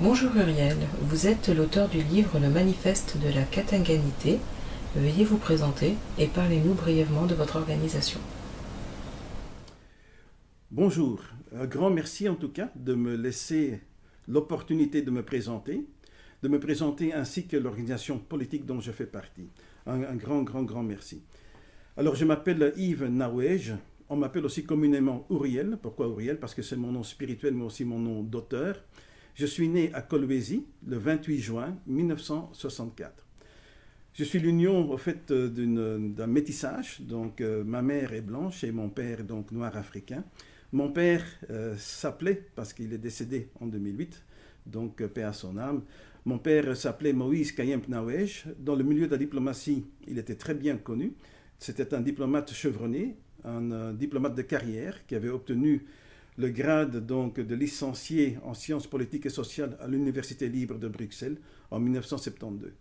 Bonjour Uriel, vous êtes l'auteur du livre Le Manifeste de la Katanganité. Veuillez vous présenter et parlez-nous brièvement de votre organisation. Bonjour, un grand merci en tout cas de me laisser l'opportunité de me présenter ainsi que l'organisation politique dont je fais partie. Un grand merci. Alors je m'appelle Yves Naouej, on m'appelle aussi communément Uriel. Pourquoi Uriel? Parce que c'est mon nom spirituel mais aussi mon nom d'auteur. Je suis né à Kolwezi le 28 juin 1964. Je suis l'union au fait d'un métissage, donc ma mère est blanche et mon père donc noir africain. Mon père s'appelait, parce qu'il est décédé en 2008, donc paix à son âme, mon père s'appelait Moïse Kayemp Naouej. Dans le milieu de la diplomatie, il était très bien connu. C'était un diplomate chevronné, un diplomate de carrière qui avait obtenu le grade donc de licencié en sciences politiques et sociales à l'Université libre de Bruxelles en 1972.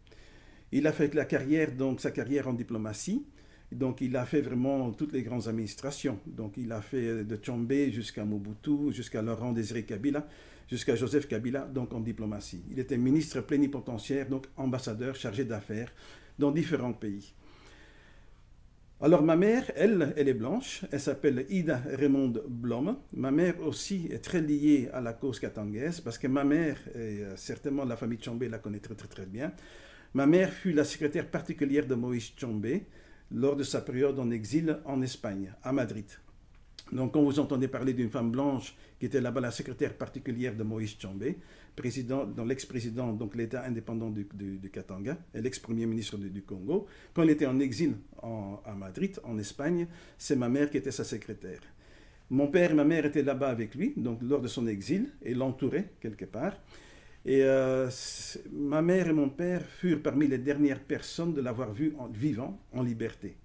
Il a fait la carrière, donc sa carrière en diplomatie. Donc il a fait vraiment toutes les grandes administrations. Donc il a fait de Tshombe jusqu'à Mobutu, jusqu'à Laurent Désiré Kabila, jusqu'à Joseph Kabila, donc en diplomatie. Il était ministre plénipotentiaire, donc ambassadeur chargé d'affaires dans différents pays. Alors ma mère, elle est blanche, elle s'appelle Ida Raymonde Blom. Ma mère aussi est très liée à la cause katangaise parce que ma mère, et certainement la famille Tshombe la connaît très bien, ma mère fut la secrétaire particulière de Moïse Tshombe lors de sa période en exil en Espagne, à Madrid. Donc quand vous entendez parler d'une femme blanche qui était là-bas la secrétaire particulière de Moïse Tshombe, l'ex-président, donc l'État indépendant du Katanga, et l'ex-premier ministre du Congo, quand il était en exil à Madrid, en Espagne, c'est ma mère qui était sa secrétaire. Mon père et ma mère étaient là-bas avec lui, donc lors de son exil, et l'entouraient quelque part. Et ma mère et mon père furent parmi les dernières personnes de l'avoir vu vivant, en liberté.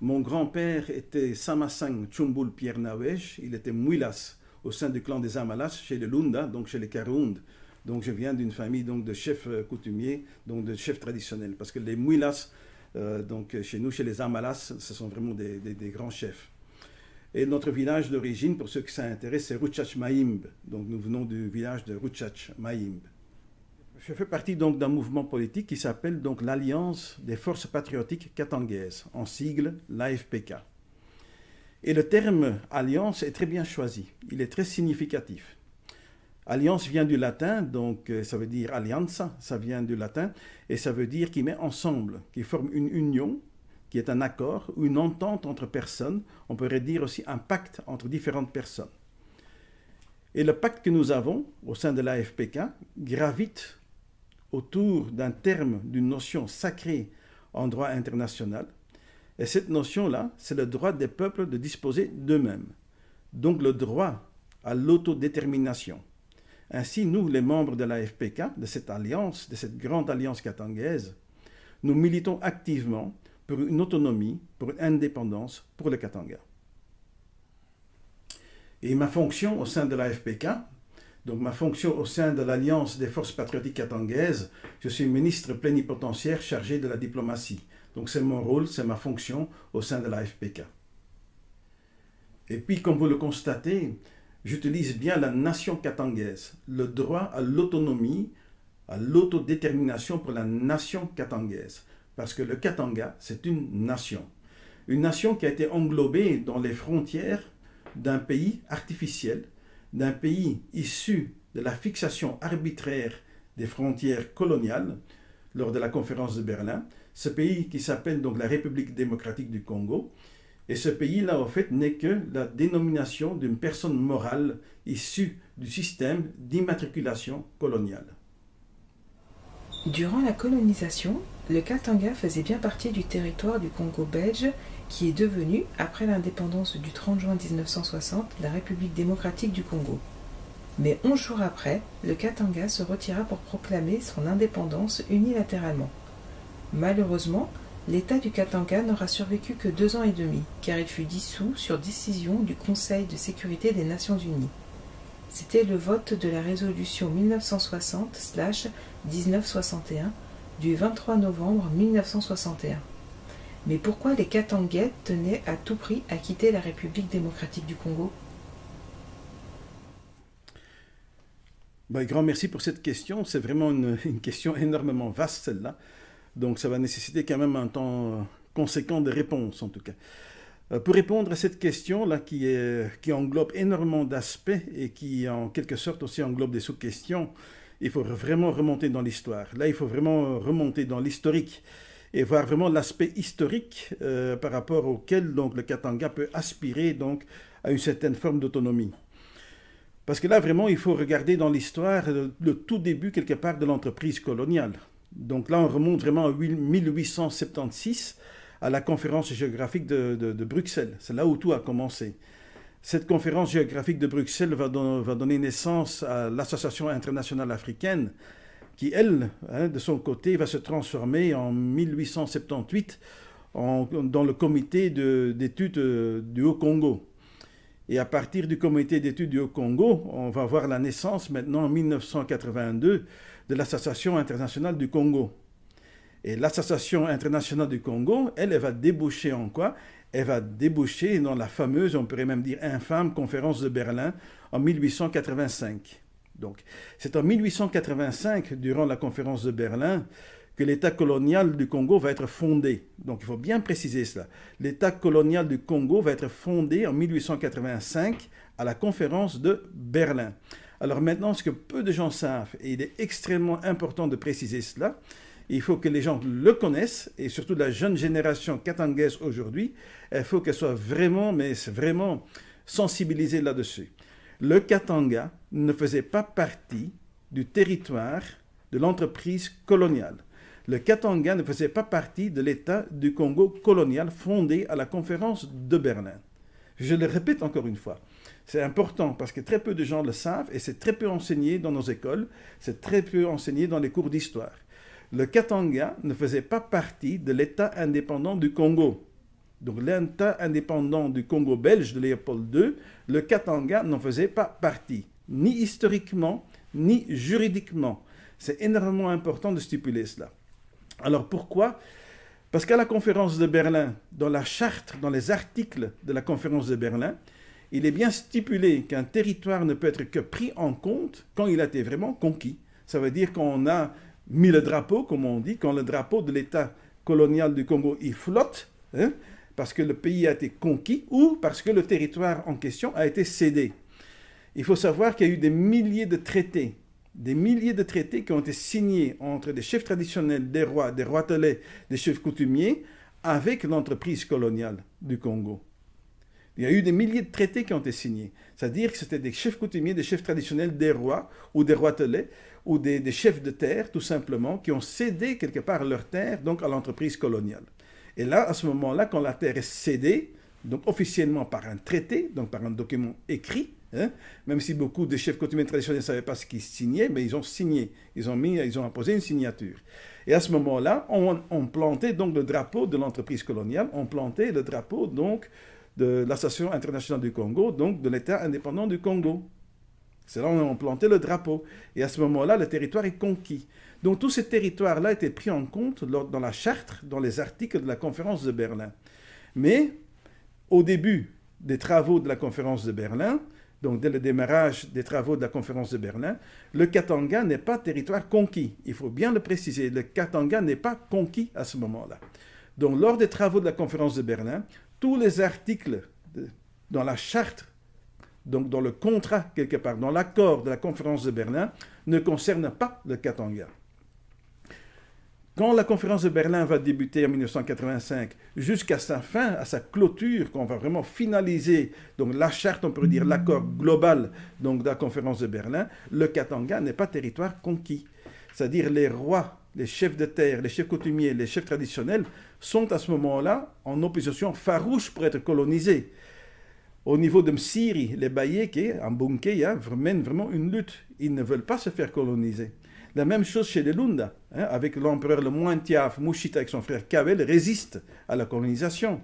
Mon grand-père était Samasang Tchumbul Pierre Naouej, il était Mouilas au sein du clan des Amalas, chez les Lunda, donc chez les Karound. Donc je viens d'une famille donc, de chefs coutumiers, donc de chefs traditionnels. Parce que les Mouilas, donc chez nous, chez les Amalas, ce sont vraiment des grands chefs. Et notre village d'origine, pour ceux qui s'intéressent, c'est Ruchach Maïmbe. Donc nous venons du village de Ruchach Maïmbe. Je fais partie donc d'un mouvement politique qui s'appelle donc l'Alliance des Forces Patriotiques Katangaises, en sigle l'AFPK. Et le terme alliance est très bien choisi, il est très significatif. Alliance vient du latin, donc ça veut dire allianza, ça vient du latin, et ça veut dire qui met ensemble, qui forme une union, qui est un accord ou une entente entre personnes, on pourrait dire aussi un pacte entre différentes personnes. Et le pacte que nous avons au sein de l'AFPK gravite autour d'un terme, d'une notion sacrée en droit international. Et cette notion-là, c'est le droit des peuples de disposer d'eux-mêmes. Donc le droit à l'autodétermination. Ainsi, nous, les membres de l'AFPK, de cette alliance, de cette grande alliance katangaise, nous militons activement pour une autonomie, pour une indépendance pour le Katanga. Et ma fonction au sein de l'AFPK, donc ma fonction au sein de l'Alliance des Forces Patriotiques Katangaises, je suis ministre plénipotentiaire chargé de la diplomatie. Donc c'est mon rôle, c'est ma fonction au sein de l'AFPK. Et puis, comme vous le constatez, j'utilise bien la nation katangaise, le droit à l'autonomie, à l'autodétermination pour la nation katangaise. Parce que le Katanga, c'est une nation. Une nation qui a été englobée dans les frontières d'un pays artificiel, d'un pays issu de la fixation arbitraire des frontières coloniales lors de la conférence de Berlin, ce pays qui s'appelle donc la République démocratique du Congo, et ce pays-là, en fait, n'est que la dénomination d'une personne morale issue du système d'immatriculation coloniale. Durant la colonisation, le Katanga faisait bien partie du territoire du Congo belge qui est devenu, après l'indépendance du 30 juin 1960, la République démocratique du Congo. Mais 11 jours après, le Katanga se retira pour proclamer son indépendance unilatéralement. Malheureusement, l'État du Katanga n'aura survécu que 2 ans et demi, car il fut dissous sur décision du Conseil de sécurité des Nations Unies. C'était le vote de la résolution 1960/1961 du 23 novembre 1961. Mais pourquoi les Katangais tenaient à tout prix à quitter la République démocratique du Congo? Ben, grand merci pour cette question. C'est vraiment une question énormément vaste, celle-là. Donc, ça va nécessiter quand même un temps conséquent de réponse, en tout cas. Pour répondre à cette question-là, qui englobe énormément d'aspects et qui, en quelque sorte, aussi englobe des sous-questions, il faut vraiment remonter dans l'histoire. Là, il faut vraiment remonter dans l'historique et voir vraiment l'aspect historique par rapport auquel donc, le Katanga peut aspirer donc, à une certaine forme d'autonomie. Parce que là, vraiment, il faut regarder dans l'histoire le tout début, quelque part, de l'entreprise coloniale. Donc là, on remonte vraiment à 1876, à la conférence géographique de Bruxelles. C'est là où tout a commencé. Cette conférence géographique de Bruxelles va donner naissance à l'Association internationale africaine, qui, elle, de son côté, va se transformer en 1878 dans le comité d'études du Haut-Congo. Et à partir du comité d'études du Haut-Congo, on va voir la naissance maintenant en 1982 de l'Association internationale du Congo. Et l'Association internationale du Congo, elle va déboucher en quoi? Elle va déboucher dans la fameuse, on pourrait même dire infâme, conférence de Berlin en 1885. Donc, c'est en 1885, durant la conférence de Berlin, que l'État colonial du Congo va être fondé. Donc, il faut bien préciser cela. L'État colonial du Congo va être fondé en 1885 à la conférence de Berlin. Alors maintenant, ce que peu de gens savent, et il est extrêmement important de préciser cela, il faut que les gens le connaissent, et surtout la jeune génération katangaise aujourd'hui, il faut qu'elle soit vraiment, mais vraiment sensibilisée là-dessus. Le Katanga ne faisait pas partie du territoire de l'entreprise coloniale. Le Katanga ne faisait pas partie de l'État du Congo colonial fondé à la conférence de Berlin. Je le répète encore une fois. C'est important parce que très peu de gens le savent et c'est très peu enseigné dans nos écoles, c'est très peu enseigné dans les cours d'histoire. Le Katanga ne faisait pas partie de l'État indépendant du Congo. Donc l'État indépendant du Congo belge de Léopold II, le Katanga n'en faisait pas partie, ni historiquement, ni juridiquement. C'est énormément important de stipuler cela. Alors pourquoi? Parce qu'à la conférence de Berlin, dans la charte, dans les articles de la conférence de Berlin, il est bien stipulé qu'un territoire ne peut être que pris en compte quand il a été vraiment conquis. Ça veut dire qu'on a mis le drapeau, comme on dit, quand le drapeau de l'État colonial du Congo il flotte, parce que le pays a été conquis ou parce que le territoire en question a été cédé. Il faut savoir qu'il y a eu des milliers de traités qui ont été signés entre des chefs traditionnels, des rois telets, des chefs coutumiers, avec l'entreprise coloniale du Congo. Il y a eu des milliers de traités qui ont été signés. C'est-à-dire que c'était des chefs coutumiers, des chefs traditionnels, des rois ou des rois telets, ou des chefs de terre, tout simplement, qui ont cédé quelque part leur terre donc à l'entreprise coloniale. Et là, à ce moment-là, quand la terre est cédée, donc officiellement par un traité, donc par un document écrit, même si beaucoup de chefs coutumiers traditionnels ne savaient pas ce qu'ils signaient, mais ils ont signé, ils ont apposé une signature. Et à ce moment-là, on plantait donc le drapeau de l'entreprise coloniale, on plantait le drapeau donc de l'Association internationale du Congo, donc de l'État indépendant du Congo. C'est là où on plantait le drapeau. Et à ce moment-là, le territoire est conquis. Donc tous ces territoires-là étaient pris en compte dans la charte, dans les articles de la conférence de Berlin. Mais au début des travaux de la conférence de Berlin, donc dès le démarrage des travaux de la conférence de Berlin, le Katanga n'est pas territoire conquis. Il faut bien le préciser, le Katanga n'est pas conquis à ce moment-là. Donc lors des travaux de la conférence de Berlin, tous les articles dans la charte, donc dans le contrat quelque part, dans l'accord de la conférence de Berlin, ne concernent pas le Katanga. Quand la conférence de Berlin va débuter en 1985, jusqu'à sa fin, à sa clôture, qu'on va vraiment finaliser, donc la charte, on pourrait dire l'accord global donc, de la conférence de Berlin, le Katanga n'est pas territoire conquis. C'est-à-dire les rois, les chefs de terre, les chefs coutumiers, les chefs traditionnels sont à ce moment-là en opposition farouche pour être colonisés. Au niveau de Msiri, les Bayéké, en Bunké, mènent vraiment une lutte. Ils ne veulent pas se faire coloniser. La même chose chez les Lunda, avec l'empereur le Mointiaf, Mouchita avec son frère Kabel, résistent à la colonisation.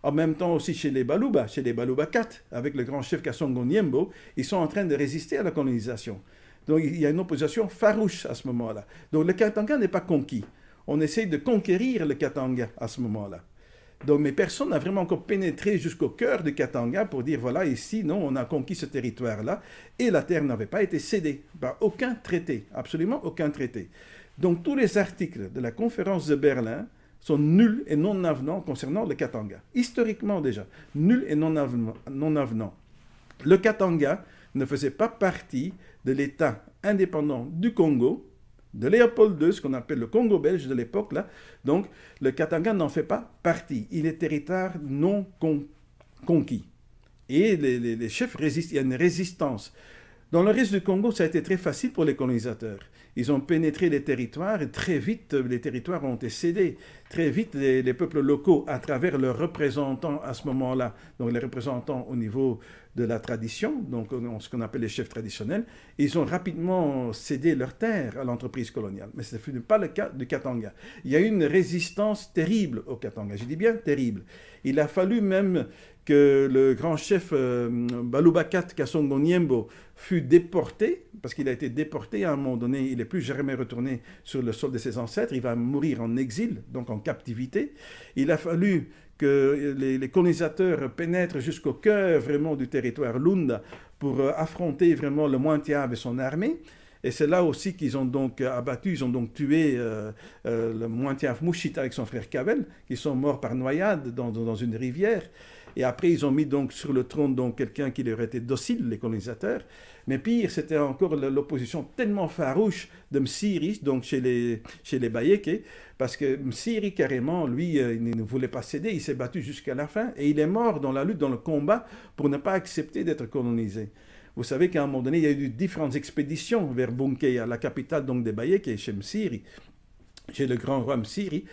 En même temps aussi chez les Baluba 4, avec le grand chef Kassongo Niembo, ils sont en train de résister à la colonisation. Donc il y a une opposition farouche à ce moment-là. Donc le Katanga n'est pas conquis. On essaye de conquérir le Katanga à ce moment-là. Donc, mais personne n'a vraiment encore pénétré jusqu'au cœur du Katanga pour dire, voilà, ici, non, on a conquis ce territoire-là, et la terre n'avait pas été cédée par aucun traité, absolument aucun traité. Donc, tous les articles de la conférence de Berlin sont nuls et non avenants concernant le Katanga. Historiquement déjà, nuls et non avenants. Le Katanga ne faisait pas partie de l'État indépendant du Congo, de Léopold II, ce qu'on appelle le Congo belge de l'époque, là. Donc, le Katanga n'en fait pas partie. Il est territoire non conquis. Et les chefs résistent, il y a une résistance. Dans le reste du Congo, ça a été très facile pour les colonisateurs. Ils ont pénétré les territoires et très vite, les territoires ont été cédés. Très vite, les peuples locaux, à travers leurs représentants à ce moment-là, donc les représentants au niveau de la tradition, donc ce qu'on appelle les chefs traditionnels, ils ont rapidement cédé leurs terres à l'entreprise coloniale. Mais ce ne fut pas le cas du Katanga. Il y a eu une résistance terrible au Katanga. Je dis bien terrible. Il a fallu même que le grand chef Balubakat Kasongo Niembo fut déporté, parce qu'il a été déporté à un moment donné, il n'est plus jamais retourné sur le sol de ses ancêtres, il va mourir en exil, donc en captivité. Il a fallu que les colonisateurs pénètrent jusqu'au cœur vraiment du territoire Lunda pour affronter vraiment le Mointiave et son armée. Et c'est là aussi qu'ils ont donc abattu, ils ont donc tué le Mointiave Mouchit avec son frère Kabel, qui sont morts par noyade dans une rivière. Et après, ils ont mis donc sur le trône donc quelqu'un qui leur était docile, les colonisateurs. Mais pire, c'était encore l'opposition tellement farouche de Msiri, donc chez les Bayéké, parce que Msiri, carrément, lui, il ne voulait pas céder, il s'est battu jusqu'à la fin, et il est mort dans la lutte, dans le combat, pour ne pas accepter d'être colonisé. Vous savez qu'à un moment donné, il y a eu différentes expéditions vers Bunkeya, la capitale donc des Bayéké, chez Msiri, chez le grand roi Msiri.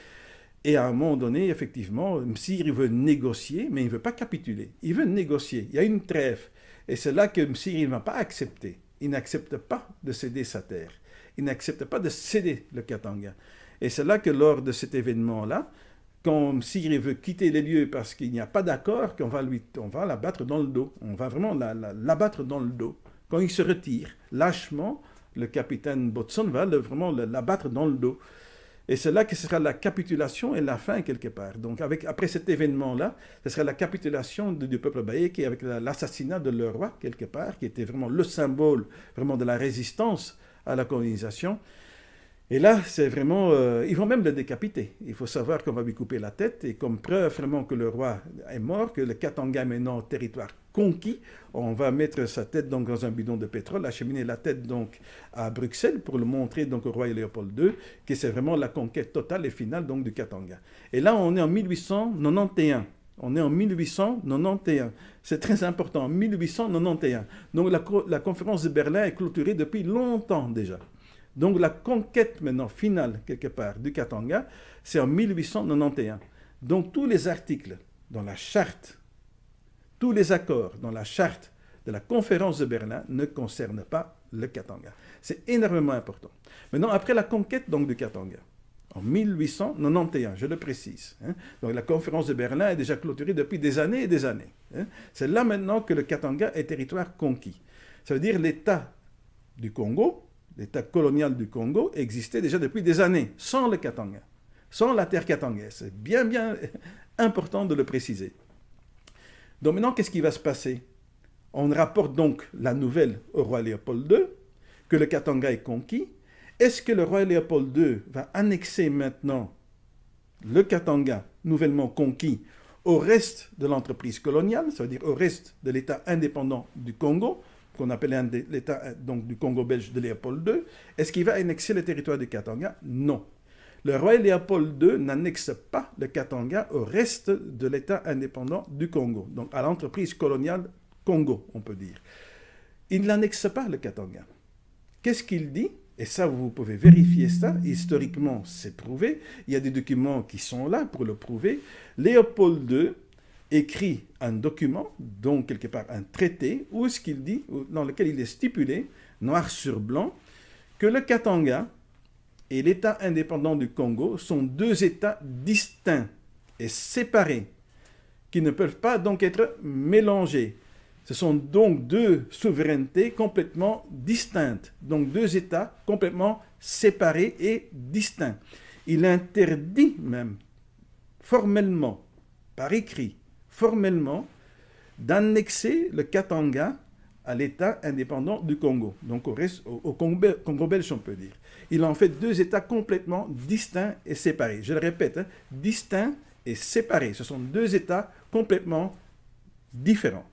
Et à un moment donné, effectivement, Msiri veut négocier, mais il ne veut pas capituler. Il veut négocier. Il y a une trêve. Et c'est là que Msiri ne va pas accepter. Il n'accepte pas de céder sa terre. Il n'accepte pas de céder le Katanga. Et c'est là que lors de cet événement-là, quand Msiri veut quitter les lieux parce qu'il n'y a pas d'accord, qu'on va l'abattre dans le dos. On va vraiment l'abattre dans le dos. Quand il se retire, lâchement, le capitaine Botson va vraiment l'abattre dans le dos. Et c'est là que ce sera la capitulation et la fin quelque part. Donc après cet événement-là, ce sera la capitulation du peuple bayéké avec l'assassinat de leur roi quelque part, qui était vraiment le symbole vraiment de la résistance à la colonisation. Et là, c'est vraiment... ils vont même le décapiter. Il faut savoir qu'on va lui couper la tête. Et comme preuve vraiment que le roi est mort, que le Katanga est maintenant territoire conquis, on va mettre sa tête donc dans un bidon de pétrole, acheminer la tête donc à Bruxelles pour le montrer donc au roi Léopold II, que c'est vraiment la conquête totale et finale donc du Katanga. Et là, on est en 1891. On est en 1891. C'est très important, 1891. Donc la conférence de Berlin est clôturée depuis longtemps déjà. Donc la conquête maintenant finale, quelque part, du Katanga, c'est en 1891. Donc tous les articles dans la charte, tous les accords dans la charte de la conférence de Berlin ne concernent pas le Katanga. C'est énormément important. Maintenant, après la conquête donc, du Katanga, en 1891, je le précise, donc la conférence de Berlin est déjà clôturée depuis des années et des années. C'est là maintenant que le Katanga est territoire conquis. Ça veut dire l'État du Congo, l'État colonial du Congo existait déjà depuis des années, sans le Katanga, sans la terre katangaise. C'est bien important de le préciser. Donc maintenant, qu'est-ce qui va se passer? On rapporte donc la nouvelle au roi Léopold II, que le Katanga est conquis. Est-ce que le roi Léopold II va annexer maintenant le Katanga, nouvellement conquis, au reste de l'entreprise coloniale, ça veut dire au reste de l'État indépendant du Congo, qu'on appelle l'État du Congo belge de Léopold II? Est-ce qu'il va annexer le territoire du Katanga? Non. Le roi Léopold II n'annexe pas le Katanga au reste de l'État indépendant du Congo, donc à l'entreprise coloniale Congo, on peut dire. Il n'annexe pas le Katanga. Qu'est-ce qu'il dit? Et ça, vous pouvez vérifier ça, historiquement, c'est prouvé. Il y a des documents qui sont là pour le prouver. Léopold II écrit un document, donc quelque part un traité, où est-ce qu'il dit, dans lequel il est stipulé, noir sur blanc, que le Katanga et l'État indépendant du Congo sont deux États distincts et séparés, qui ne peuvent pas donc être mélangés. Ce sont donc deux souverainetés complètement distinctes, donc deux États complètement séparés et distincts. Il interdit même formellement par écrit, formellement, d'annexer le Katanga à l'État indépendant du Congo, donc au Congo belge, on peut dire. Il en fait deux États complètement distincts et séparés. Je le répète, hein, distincts et séparés. Ce sont deux États complètement différents.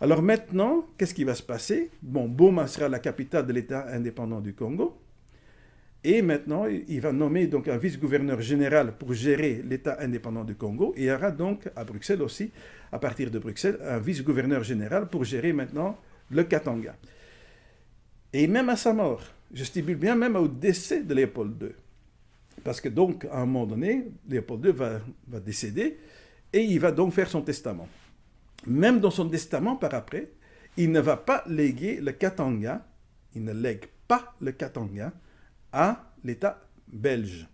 Alors maintenant, qu'est-ce qui va se passer? Bon, Boma sera la capitale de l'État indépendant du Congo. Et maintenant, il va nommer donc un vice-gouverneur général pour gérer l'État indépendant du Congo. Et il y aura donc à Bruxelles aussi, à partir de Bruxelles, un vice-gouverneur général pour gérer maintenant le Katanga. Et même à sa mort, je stipule bien même au décès de Léopold II. Parce que donc, à un moment donné, Léopold II va décéder et il va donc faire son testament. Même dans son testament par après, il ne va pas léguer le Katanga, il ne lègue pas le Katanga à l'État belge.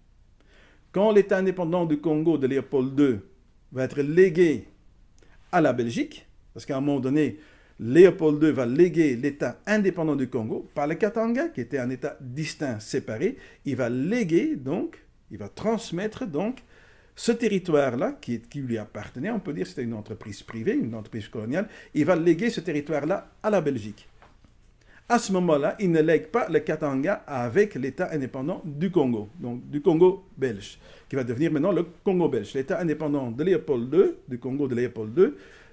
Quand l'État indépendant du Congo de Léopold II va être légué à la Belgique, parce qu'à un moment donné, Léopold II va léguer l'État indépendant du Congo par le Katanga, qui était un État distinct, séparé, il va léguer donc, il va transmettre donc ce territoire-là, qui lui appartenait, on peut dire que c'était une entreprise privée, une entreprise coloniale, il va léguer ce territoire-là à la Belgique. À ce moment-là, il ne lègue pas le Katanga avec l'État indépendant du Congo, donc du Congo belge, qui va devenir maintenant le Congo belge. L'État indépendant de Léopold II, du Congo de Léopold II,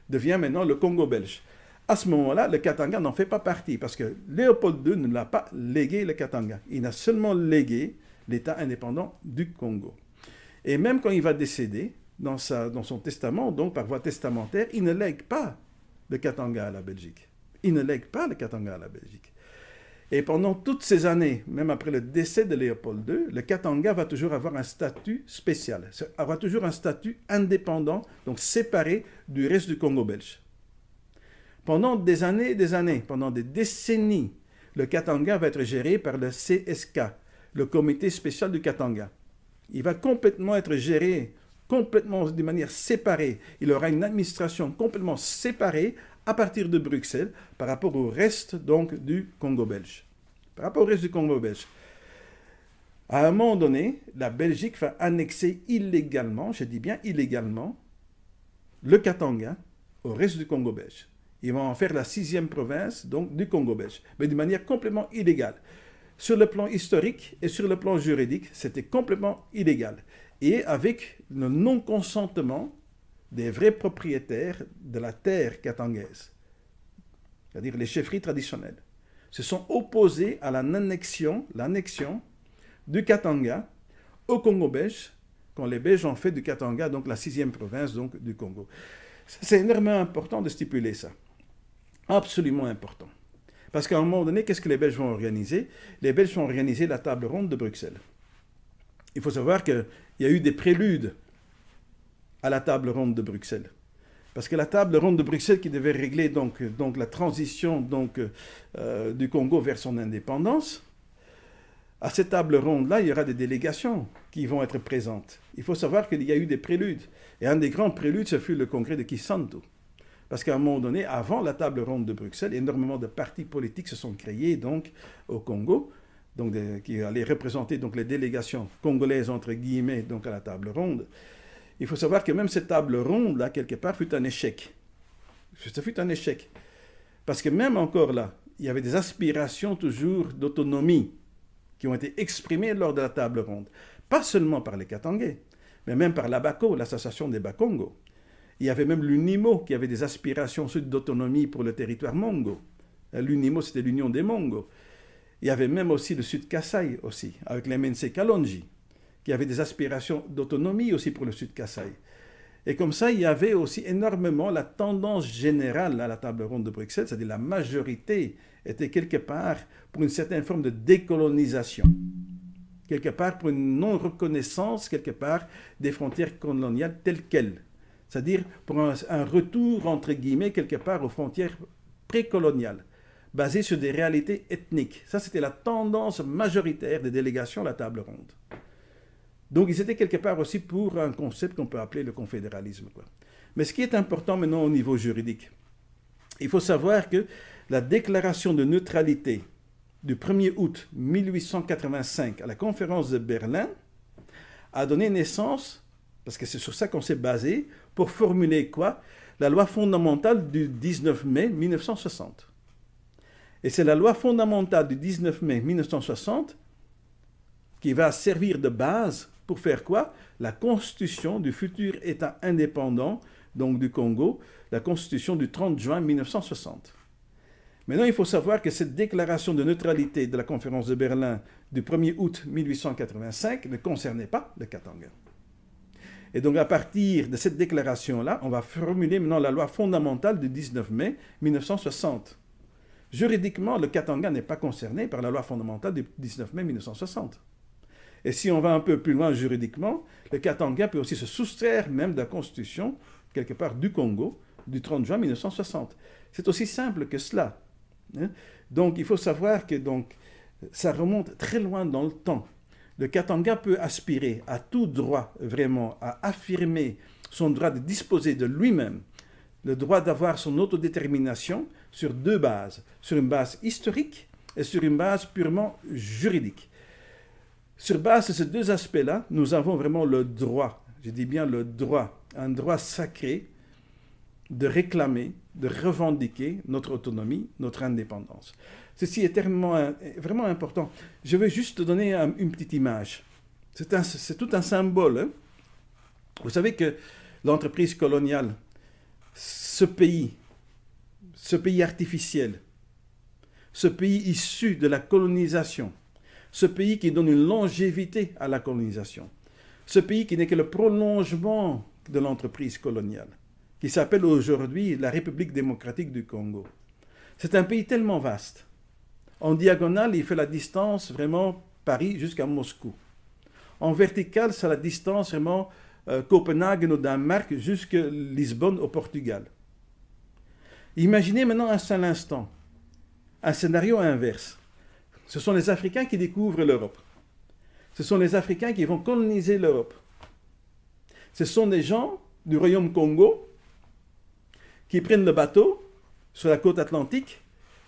devient maintenant le Congo belge. À ce moment-là, le Katanga n'en fait pas partie, parce que Léopold II ne l'a pas légué le Katanga. Il a seulement légué l'État indépendant du Congo. Et même quand il va décéder, dans son testament, donc par voie testamentaire, il ne lègue pas le Katanga à la Belgique. Il ne lègue pas le Katanga à la Belgique. Et pendant toutes ces années, même après le décès de Léopold II, le Katanga va toujours avoir un statut spécial, aura toujours un statut indépendant, donc séparé du reste du Congo belge. Pendant des années, pendant des décennies, le Katanga va être géré par le CSK, le Comité spécial du Katanga. Il va complètement être géré, complètement de manière séparée. Il aura une administration complètement séparée à partir de Bruxelles par rapport au reste donc du Congo belge. Par rapport au reste du Congo belge. À un moment donné, la Belgique va annexer illégalement, je dis bien illégalement, le Katanga au reste du Congo belge. Ils vont en faire la 6e province donc, du Congo belge, mais d'une manière complètement illégale. Sur le plan historique et sur le plan juridique, c'était complètement illégal. Et avec le non-consentement des vrais propriétaires de la terre katangaise, c'est-à-dire les chefferies traditionnelles, se sont opposés à l'annexion du Katanga au Congo belge, quand les Belges ont fait du Katanga donc la 6e province donc, du Congo. C'est énormément important de stipuler ça. Absolument important. Parce qu'à un moment donné, qu'est-ce que les Belges vont organiser? Les Belges vont organiser la table ronde de Bruxelles. Il faut savoir qu'il y a eu des préludes à la table ronde de Bruxelles. Parce que la table ronde de Bruxelles qui devait régler donc la transition du Congo vers son indépendance, à cette table ronde-là, il y aura des délégations qui vont être présentes. Il faut savoir qu'il y a eu des préludes. Et un des grands préludes, ce fut le congrès de Kisantu. Parce qu'à un moment donné, avant la table ronde de Bruxelles, énormément de partis politiques se sont créés donc, au Congo, donc qui allaient représenter donc, les délégations congolaises, entre guillemets, donc, à la table ronde. Il faut savoir que même cette table ronde-là, quelque part, fut un échec. Ce fut un échec. Parce que même encore là, il y avait des aspirations toujours d'autonomie qui ont été exprimées lors de la table ronde. Pas seulement par les Katangais, mais même par l'ABACO, l'association des Bakongo. Il y avait même l'UNIMO qui avait des aspirations d'autonomie pour le territoire mongo. L'UNIMO, c'était l'Union des Mongos. Il y avait même aussi le Sud Kasaï aussi, avec les Mense Kalonji, qui avait des aspirations d'autonomie aussi pour le Sud Kasaï. Et comme ça, il y avait aussi énormément la tendance générale à la table ronde de Bruxelles, c'est-à-dire la majorité était quelque part pour une certaine forme de décolonisation, quelque part pour une non-reconnaissance, quelque part, des frontières coloniales telles quelles. C'est-à-dire pour un retour, entre guillemets, quelque part aux frontières précoloniales, basées sur des réalités ethniques. Ça, c'était la tendance majoritaire des délégations à la table ronde. Donc, ils étaient quelque part aussi pour un concept qu'on peut appeler le confédéralisme, quoi. Mais ce qui est important maintenant au niveau juridique, il faut savoir que la déclaration de neutralité du 1er août 1885 à la conférence de Berlin a donné naissance, parce que c'est sur ça qu'on s'est basé, pour formuler quoi? La loi fondamentale du 19 mai 1960. Et c'est la loi fondamentale du 19 mai 1960 qui va servir de base pour faire quoi? La constitution du futur État indépendant, donc du Congo, la constitution du 30 juin 1960. Maintenant, il faut savoir que cette déclaration de neutralité de la conférence de Berlin du 1er août 1885 ne concernait pas le Katanga. Et donc, à partir de cette déclaration-là, on va formuler maintenant la loi fondamentale du 19 mai 1960. Juridiquement, le Katanga n'est pas concerné par la loi fondamentale du 19 mai 1960. Et si on va un peu plus loin juridiquement, le Katanga peut aussi se soustraire même de la constitution, quelque part du Congo, du 30 juin 1960. C'est aussi simple que cela. Donc, il faut savoir que ça remonte très loin dans le temps. Le Katanga peut aspirer à tout droit, vraiment, à affirmer son droit de disposer de lui-même, le droit d'avoir son autodétermination sur deux bases, sur une base historique et sur une base purement juridique. Sur base de ces deux aspects-là, nous avons vraiment le droit, je dis bien le droit, un droit sacré de réclamer, de revendiquer notre autonomie, notre indépendance. Ceci est vraiment important. Je vais juste donner une petite image. C'est tout un symbole. Hein? Vous savez que l'entreprise coloniale, ce pays artificiel, ce pays issu de la colonisation, ce pays qui donne une longévité à la colonisation, ce pays qui n'est que le prolongement de l'entreprise coloniale, qui s'appelle aujourd'hui la République démocratique du Congo. C'est un pays tellement vaste. En diagonale, il fait la distance vraiment Paris jusqu'à Moscou. En verticale, c'est la distance vraiment Copenhague au Danemark jusqu'à Lisbonne au Portugal. Imaginez maintenant un seul instant un scénario inverse. Ce sont les Africains qui découvrent l'Europe. Ce sont les Africains qui vont coloniser l'Europe. Ce sont des gens du royaume Congo qui prennent le bateau sur la côte atlantique,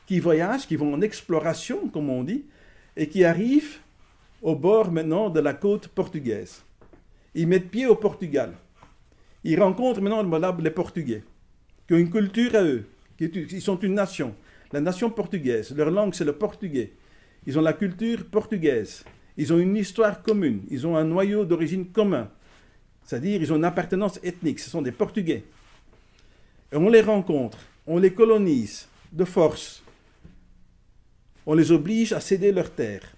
qui voyagent, qui vont en exploration, comme on dit, et qui arrivent au bord maintenant de la côte portugaise. Ils mettent pied au Portugal. Ils rencontrent maintenant les Portugais, qui ont une culture à eux, ils sont une nation, la nation portugaise. Leur langue, c'est le portugais. Ils ont la culture portugaise. Ils ont une histoire commune. Ils ont un noyau d'origine commun. C'est-à-dire, ils ont une appartenance ethnique. Ce sont des Portugais. Et on les rencontre, on les colonise de force. On les oblige à céder leurs terres.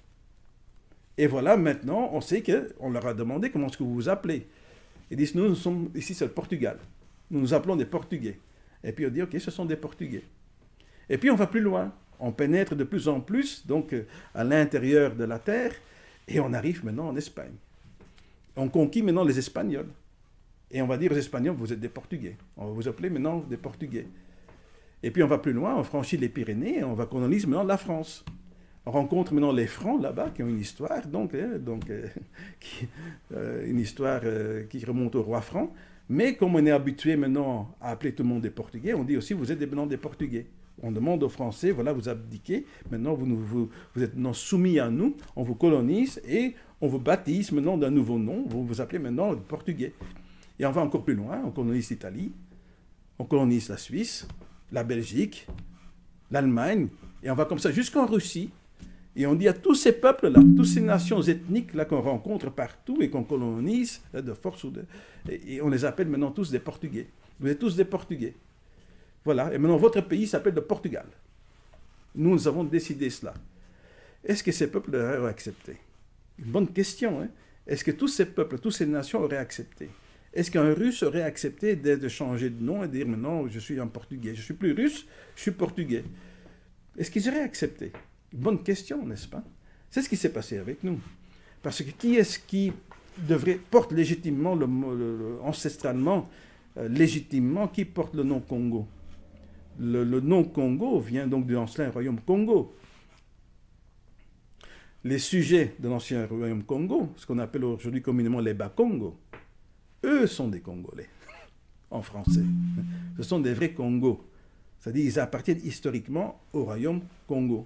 Et voilà, maintenant, on sait qu'on leur a demandé comment est-ce que vous vous appelez. Ils disent, nous sommes ici, c'est le Portugal. Nous nous appelons des Portugais. Et puis on dit, ok, ce sont des Portugais. Et puis on va plus loin. On pénètre de plus en plus, donc, à l'intérieur de la terre, et on arrive maintenant en Espagne. On conquit maintenant les Espagnols. Et on va dire aux Espagnols, vous êtes des Portugais. On va vous appeler maintenant des Portugais. Et puis on va plus loin, on franchit les Pyrénées, et on va coloniser maintenant la France. On rencontre maintenant les Francs là-bas, qui ont une histoire, une histoire qui remonte au roi franc. Mais comme on est habitué maintenant à appeler tout le monde des Portugais, on dit aussi, vous êtes maintenant des Portugais. On demande aux Français, voilà, vous abdiquez, maintenant vous êtes maintenant soumis à nous, on vous colonise et on vous baptise maintenant d'un nouveau nom, vous vous appelez maintenant Portugais. Et on va encore plus loin, on colonise l'Italie, on colonise la Suisse, la Belgique, l'Allemagne, et on va comme ça jusqu'en Russie. Et on dit à tous ces peuples-là, toutes ces nations ethniques-là qu'on rencontre partout et qu'on colonise de force, et on les appelle maintenant tous des Portugais. Vous êtes tous des Portugais. Voilà, et maintenant votre pays s'appelle le Portugal. Nous avons décidé cela. Est-ce que ces peuples auraient accepté? Une bonne question, hein? Est-ce que tous ces peuples, toutes ces nations auraient accepté? Est-ce qu'un Russe aurait accepté de changer de nom et de dire maintenant je suis un Portugais? Je ne suis plus Russe, je suis Portugais. Est-ce qu'ils auraient accepté? Une bonne question, n'est-ce pas? C'est ce qui s'est passé avec nous. Parce que qui est-ce qui porte légitimement, ancestralement, légitimement, qui porte le nom Congo? Le nom Congo vient donc de l'ancien royaume Congo. Les sujets de l'ancien royaume Congo, ce qu'on appelle aujourd'hui communément les Bas-Congo, eux sont des Congolais, en français. Ce sont des vrais Congos. C'est-à-dire qu'ils appartiennent historiquement au royaume Congo.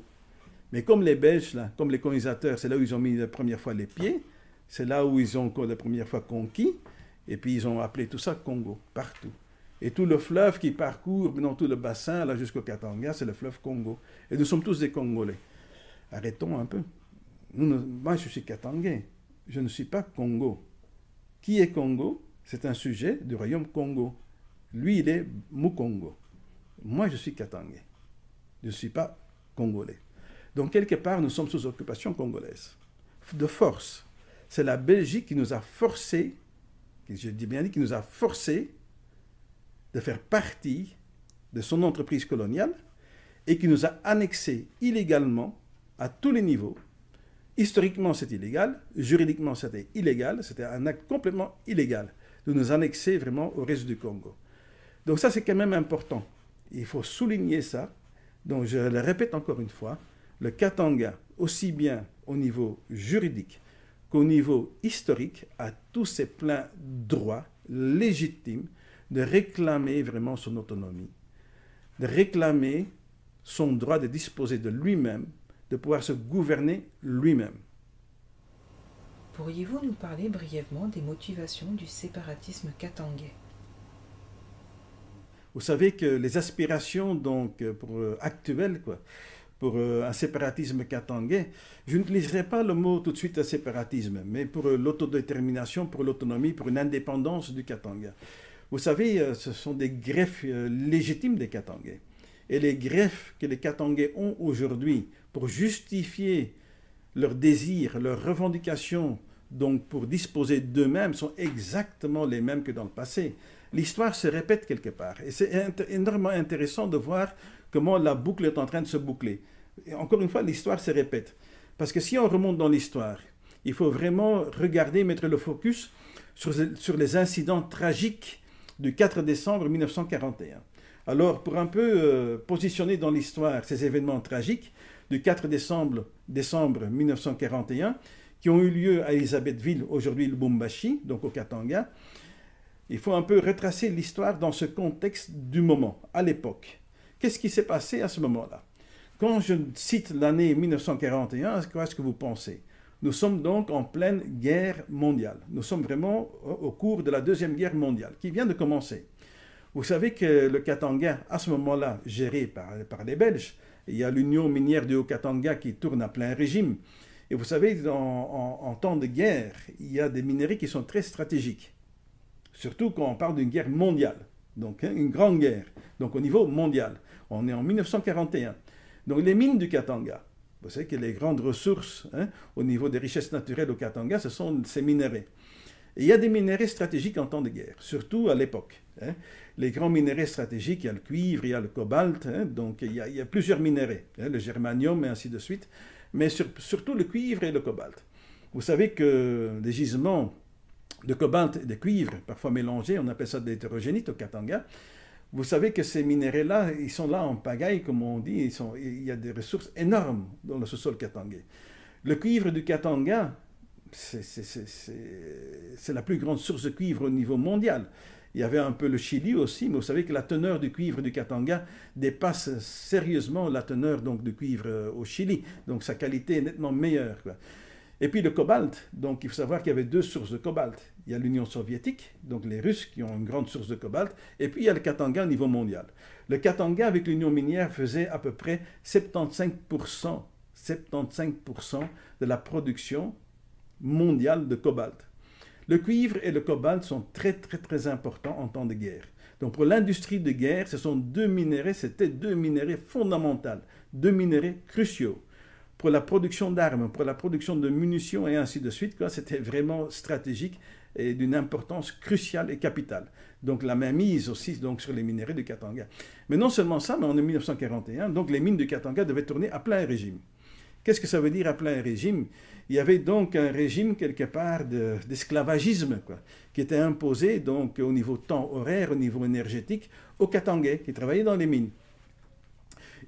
Mais comme les Belges, là, comme les colonisateurs, c'est là où ils ont mis la première fois les pieds, c'est là où ils ont la première fois conquis, Et puis ils ont appelé tout ça Congo, partout. Et tout le fleuve qui parcourt dans tout le bassin, là jusqu'au Katanga, c'est le fleuve Congo. Et nous sommes tous des Congolais. Arrêtons un peu. Moi, je suis Katangais. Je ne suis pas Congo. Qui est Congo? C'est un sujet du royaume Congo. Lui, il est Mukongo. Moi, je suis Katangais. Je ne suis pas Congolais. Donc, quelque part, nous sommes sous occupation congolaise. De force. C'est la Belgique qui nous a forcé, je dis bien dit, qui nous a forcé de faire partie de son entreprise coloniale et qui nous a annexé illégalement à tous les niveaux. Historiquement, c'est illégal. Juridiquement, c'était illégal. C'était un acte complètement illégal de nous annexer vraiment au reste du Congo. Donc ça, c'est quand même important. Il faut souligner ça. Donc je le répète encore une fois, le Katanga, aussi bien au niveau juridique qu'au niveau historique, a tous ses pleins droits légitimes de réclamer vraiment son autonomie, de réclamer son droit de disposer de lui-même, de pouvoir se gouverner lui-même. Pourriez-vous nous parler brièvement des motivations du séparatisme katangais? Vous savez que les aspirations donc, actuelles, pour un séparatisme katangais, je n'utiliserai pas le mot tout de suite séparatisme, mais pour l'autodétermination, pour l'autonomie, pour une indépendance du Katanga. Vous savez, ce sont des greffes légitimes des Katangais. Et les greffes que les Katangais ont aujourd'hui pour justifier leurs désirs, leurs revendications, donc pour disposer d'eux-mêmes, sont exactement les mêmes que dans le passé. L'histoire se répète quelque part. Et c'est énormément intéressant de voir comment la boucle est en train de se boucler. Et encore une fois, l'histoire se répète. Parce que si on remonte dans l'histoire, il faut vraiment regarder, mettre le focus sur les incidents tragiques du 4 décembre 1941. Alors, pour un peu positionner dans l'histoire ces événements tragiques du 4 décembre 1941, qui ont eu lieu à Elisabethville, aujourd'hui Lubumbashi, donc au Katanga, il faut un peu retracer l'histoire dans ce contexte du moment, à l'époque. Qu'est-ce qui s'est passé à ce moment-là? Quand je cite l'année 1941, à quoi est-ce que vous pensez? Nous sommes donc en pleine guerre mondiale. Nous sommes vraiment au cours de la Deuxième Guerre mondiale, qui vient de commencer. Vous savez que le Katanga, à ce moment-là, géré par les Belges, il y a l'Union minière du Haut-Katanga qui tourne à plein régime. Et vous savez, en temps de guerre, il y a des minerais qui sont très stratégiques. Surtout quand on parle d'une guerre mondiale, donc une grande guerre, donc au niveau mondial. On est en 1941. Donc les mines du Katanga, vous savez que les grandes ressources au niveau des richesses naturelles au Katanga, ce sont ces minerais. Et il y a des minerais stratégiques en temps de guerre, surtout à l'époque. Les grands minerais stratégiques, il y a le cuivre, il y a le cobalt, donc il y a plusieurs minerais, le germanium et ainsi de suite, mais surtout le cuivre et le cobalt. Vous savez que les gisements de cobalt et de cuivre, parfois mélangés, on appelle ça de l'hétérogénite au Katanga. Vous savez que ces minéraux-là, ils sont là en pagaille, comme on dit, il y a des ressources énormes dans le sous-sol katangais. Le cuivre du Katanga, c'est la plus grande source de cuivre au niveau mondial. Il y avait un peu le Chili aussi, mais vous savez que la teneur du cuivre du Katanga dépasse sérieusement la teneur donc, du cuivre au Chili. Donc sa qualité est nettement meilleure, quoi. Et puis le cobalt, donc il faut savoir qu'il y avait deux sources de cobalt. Il y a l'Union soviétique, donc les Russes qui ont une grande source de cobalt, et puis il y a le Katanga au niveau mondial. Le Katanga avec l'Union minière faisait à peu près 75% de la production mondiale de cobalt. Le cuivre et le cobalt sont très très très importants en temps de guerre. Donc pour l'industrie de guerre, ce sont c'était deux minéraux fondamentaux, deux minéraux cruciaux. Pour la production d'armes, pour la production de munitions et ainsi de suite, c'était vraiment stratégique et d'une importance cruciale et capitale. Donc la mainmise aussi donc, sur les minéraux du Katanga. Mais non seulement ça, mais en 1941, donc les mines du Katanga devaient tourner à plein régime. Qu'est-ce que ça veut dire à plein régime? Il y avait donc un régime quelque part d'esclavagisme qui était imposé donc, au niveau temps horaire, au niveau énergétique, aux Katangais qui travaillaient dans les mines.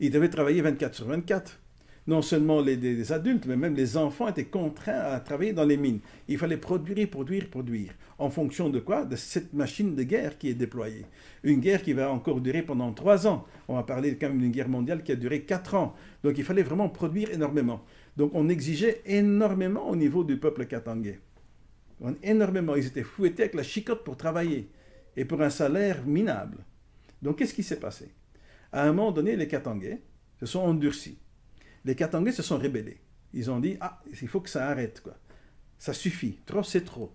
Ils devaient travailler 24 sur 24. Non seulement les adultes, mais même les enfants étaient contraints à travailler dans les mines. Il fallait produire. En fonction de quoi? De cette machine de guerre qui est déployée. Une guerre qui va encore durer pendant 3 ans. On va parler quand même d'une guerre mondiale qui a duré 4 ans. Donc il fallait vraiment produire énormément. Donc on exigeait énormément au niveau du peuple katangais. Énormément. Ils étaient fouettés avec la chicotte pour travailler et pour un salaire minable. Donc, qu'est-ce qui s'est passé? À un moment donné, les Katangais se sont endurcis. Les Katangais se sont rébellés. Ils ont dit, ah, il faut que ça arrête, quoi. Ça suffit. Trop, c'est trop.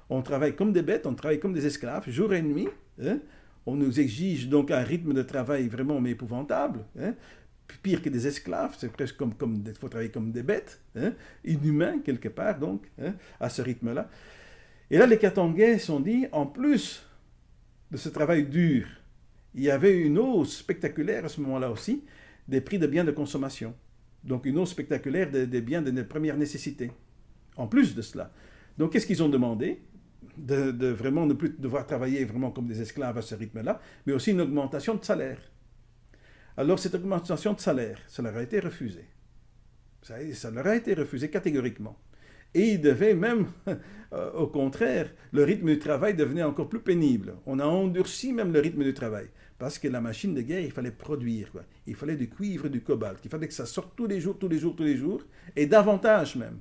On travaille comme des bêtes, on travaille comme des esclaves, jour et nuit. Hein? On nous exige donc un rythme de travail vraiment mais épouvantable. Hein? Pire que des esclaves, c'est presque comme il faut travailler comme des bêtes, hein? Inhumains quelque part, donc, hein? À ce rythme-là. Et là, les Katangais se sont dit, en plus de ce travail dur, il y avait une hausse spectaculaire à ce moment-là aussi des prix de biens de consommation. Donc une hausse spectaculaire des biens de première nécessité. En plus de cela. Donc qu'est-ce qu'ils ont demandé? De vraiment ne plus devoir travailler vraiment comme des esclaves à ce rythme-là, mais aussi une augmentation de salaire. Alors cette augmentation de salaire, ça leur a été refusé. Ça leur a été refusé catégoriquement. Et ils devaient même, au contraire, le rythme du travail devenait encore plus pénible. On a endurci même le rythme du travail. Parce que la machine de guerre, il fallait produire, quoi. Il fallait du cuivre, du cobalt. Il fallait que ça sorte tous les jours, tous les jours, tous les jours, et davantage même.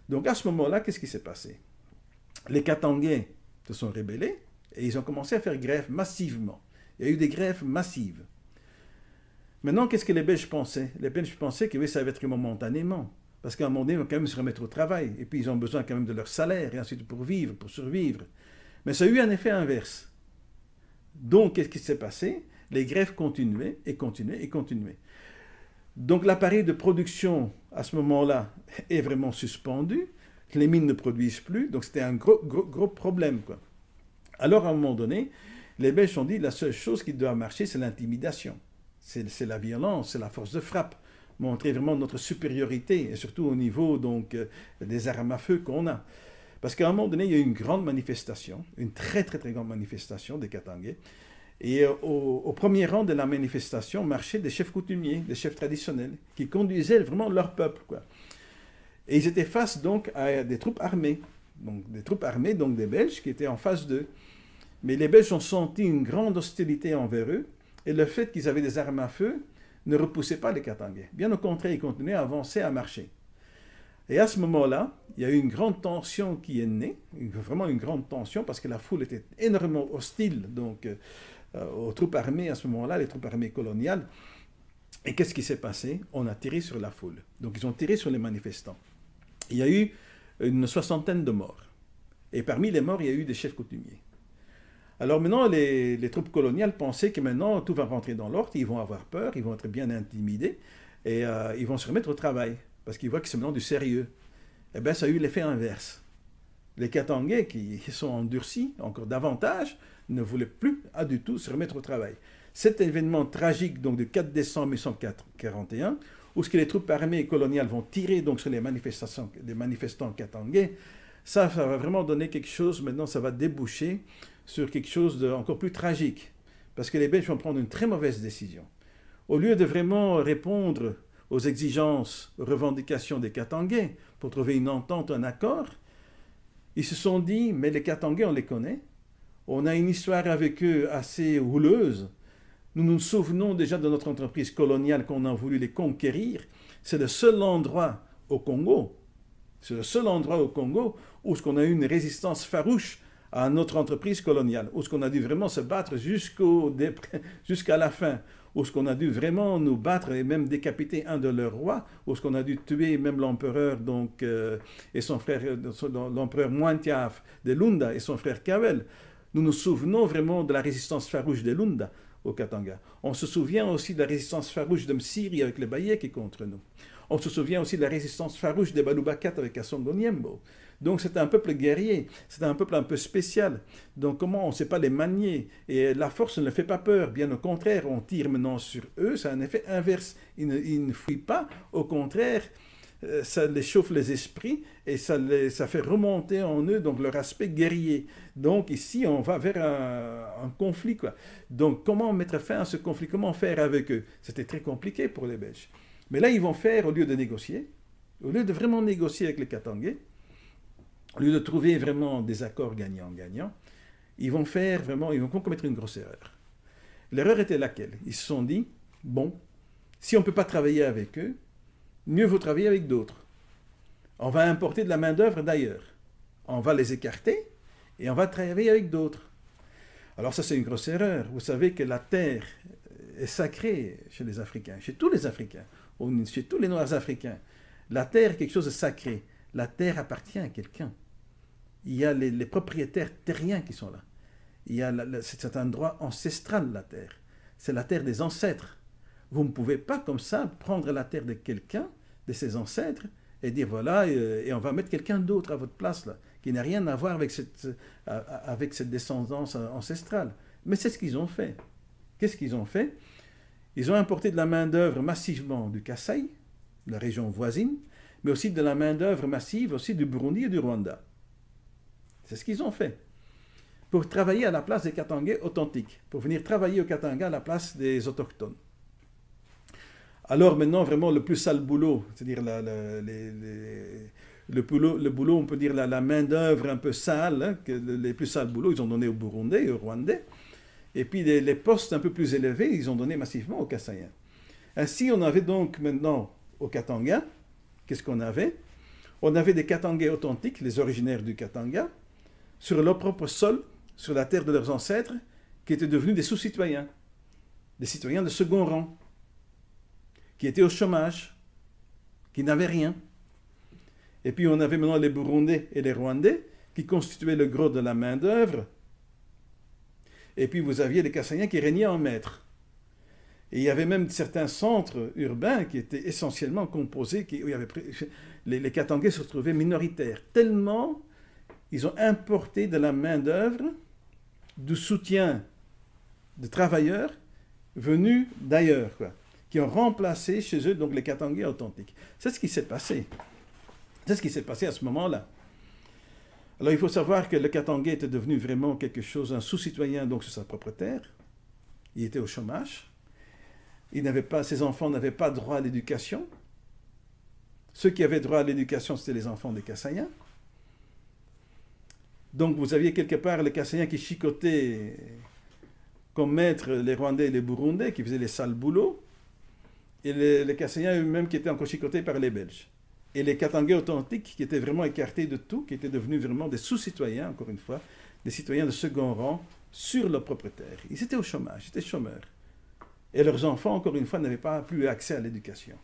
Donc à ce moment-là, qu'est-ce qui s'est passé? Les Katangais se sont rébellés et ils ont commencé à faire grève massivement. Il y a eu des grèves massives. Maintenant, qu'est-ce que les Belges pensaient? Les Belges pensaient que oui, ça va être momentanément. Parce qu'à un moment donné, ils vont quand même se remettre au travail. Et puis, ils ont besoin quand même de leur salaire, et ensuite pour vivre, pour survivre. Mais ça a eu un effet inverse. Donc, qu'est-ce qui s'est passé? Les grèves continuaient et continuaient et continuaient. Donc, l'appareil de production, à ce moment-là, est vraiment suspendu. Les mines ne produisent plus. Donc, c'était un gros problème, quoi. Alors, à un moment donné, les Belges ont dit, la seule chose qui doit marcher, c'est l'intimidation. C'est la violence, c'est la force de frappe. Montrer vraiment notre supériorité, et surtout au niveau donc, des armes à feu qu'on a. Parce qu'à un moment donné, il y a eu une grande manifestation, une très grande manifestation des Katangais, et au premier rang de la manifestation marchaient des chefs coutumiers, des chefs traditionnels, qui conduisaient vraiment leur peuple, quoi. Et ils étaient face donc à des troupes armées, donc des Belges qui étaient en face d'eux. Mais les Belges ont senti une grande hostilité envers eux, et le fait qu'ils avaient des armes à feu ne repoussait pas les Katangais. Bien au contraire, ils continuaient à avancer, à marcher. Et à ce moment-là, il y a eu une grande tension qui est née, vraiment une grande tension, parce que la foule était énormément hostile donc, aux troupes armées à ce moment-là, les troupes armées coloniales. Et qu'est-ce qui s'est passé? On a tiré sur la foule. Donc ils ont tiré sur les manifestants. Il y a eu une 60aine de morts. Et parmi les morts, il y a eu des chefs coutumiers. Alors maintenant, les troupes coloniales pensaient que maintenant tout va rentrer dans l'ordre, ils vont avoir peur, ils vont être bien intimidés, et ils vont se remettre au travail, parce qu'ils voient que c'est maintenant du sérieux. Eh bien, ça a eu l'effet inverse. Les Katangais, qui sont endurcis encore davantage, ne voulaient plus du tout se remettre au travail. Cet événement tragique donc, de 4 décembre 1941, où les troupes armées coloniales vont tirer donc, sur les manifestants katangais, ça va vraiment donner quelque chose, maintenant ça va déboucher sur quelque chose d'encore plus tragique. Parce que les Belges vont prendre une très mauvaise décision. Au lieu de vraiment répondre aux exigences, aux revendications des Katangais pour trouver une entente, un accord, ils se sont dit, mais les Katangais, on les connaît. On a une histoire avec eux assez houleuse. Nous nous souvenons déjà de notre entreprise coloniale qu'on a voulu les conquérir. C'est le seul endroit au Congo, où on a eu une résistance farouche à notre entreprise coloniale, où on a dû vraiment se battre jusqu'à la fin, où on a dû vraiment nous battre et même décapiter un de leurs rois, où on a dû tuer même l'empereur et son frère, l'empereur Mointiaf de Lunda et son frère Kawel. Nous nous souvenons vraiment de la résistance farouche de Lunda au Katanga. On se souvient aussi de la résistance farouche de Msiri avec les Bayeks contre nous. On se souvient aussi de la résistance farouche des Balubakat avec Assongo Niembo. Donc c'est un peuple guerrier, c'est un peuple un peu spécial. Donc comment on ne sait pas les manier? Et la force ne fait pas peur, bien au contraire, on tire maintenant sur eux, ça a un effet inverse. Ils ne fuient pas, au contraire, ça les chauffe les esprits et ça fait remonter en eux donc leur aspect guerrier. Donc ici on va vers un conflit, quoi. Donc comment mettre fin à ce conflit? Comment faire avec eux? C'était très compliqué pour les Belges. Mais là ils vont faire, au lieu de négocier, au lieu de vraiment négocier avec les Katangais, au lieu de trouver vraiment des accords gagnant-gagnant, ils vont commettre une grosse erreur. L'erreur était laquelle? Ils se sont dit, bon, si on ne peut pas travailler avec eux, mieux vaut travailler avec d'autres. On va importer de la main-d'œuvre d'ailleurs. on va les écarter et on va travailler avec d'autres. Alors ça, c'est une grosse erreur. Vous savez que la terre est sacrée chez les Africains, chez tous les Africains, chez tous les Noirs africains. La terre est quelque chose de sacré. La terre appartient à quelqu'un. Il y a les propriétaires terriens qui sont là. C'est un droit ancestral, la terre. C'est la terre des ancêtres. Vous ne pouvez pas comme ça prendre la terre de quelqu'un, de ses ancêtres, et dire voilà, et on va mettre quelqu'un d'autre à votre place, là, qui n'a rien à voir avec cette descendance ancestrale. Mais c'est ce qu'ils ont fait. Qu'est-ce qu'ils ont fait? Ils ont importé de la main-d'œuvre massivement du Kasaï, de la région voisine, mais aussi de la main-d'œuvre massive aussi du Burundi et du Rwanda. C'est ce qu'ils ont fait. Pour travailler à la place des Katangais authentiques, pour venir travailler au Katanga à la place des autochtones. Alors maintenant, vraiment, le plus sale boulot, c'est-à-dire le boulot, on peut dire la main-d'œuvre un peu sale, hein, les plus sales boulots, ils ont donné aux Burundais et aux Rwandais. Et puis les postes un peu plus élevés, ils ont donné massivement aux Kasaïens. Ainsi, on avait donc maintenant au Katanga, qu'est-ce qu'on avait? On avait des Katangais authentiques, les originaires du Katanga, sur leur propre sol, sur la terre de leurs ancêtres, qui étaient devenus des sous-citoyens, des citoyens de second rang, qui étaient au chômage, qui n'avaient rien. Et puis on avait maintenant les Burundais et les Rwandais, qui constituaient le gros de la main-d'œuvre. Et puis vous aviez les Kasaïens qui régnaient en maître. Et il y avait même certains centres urbains qui étaient essentiellement composés, où il y avait, les Katangais se retrouvaient minoritaires, tellement ils ont importé de la main-d'œuvre, du soutien de travailleurs venus d'ailleurs, quoi, qui ont remplacé chez eux donc les Katangais authentiques. C'est ce qui s'est passé. C'est ce qui s'est passé à ce moment-là. Alors il faut savoir que le Katangais était devenu vraiment quelque chose, un sous-citoyen donc sur sa propre terre. Il était au chômage. Ses enfants n'avaient pas droit à l'éducation. Ceux qui avaient droit à l'éducation, c'était les enfants des Kasaïens. Donc vous aviez quelque part les Kasaïens qui chicotaient comme maîtres les Rwandais et les Burundais, qui faisaient les sales boulots, et les Kasaïens eux-mêmes qui étaient encore chicotés par les Belges. Et les Katangais authentiques qui étaient vraiment écartés de tout, qui étaient devenus vraiment des sous-citoyens, encore une fois, des citoyens de second rang sur leur propre terre. Ils étaient au chômage, ils étaient chômeurs. Et leurs enfants, encore une fois, n'avaient pas plus accès à l'éducation,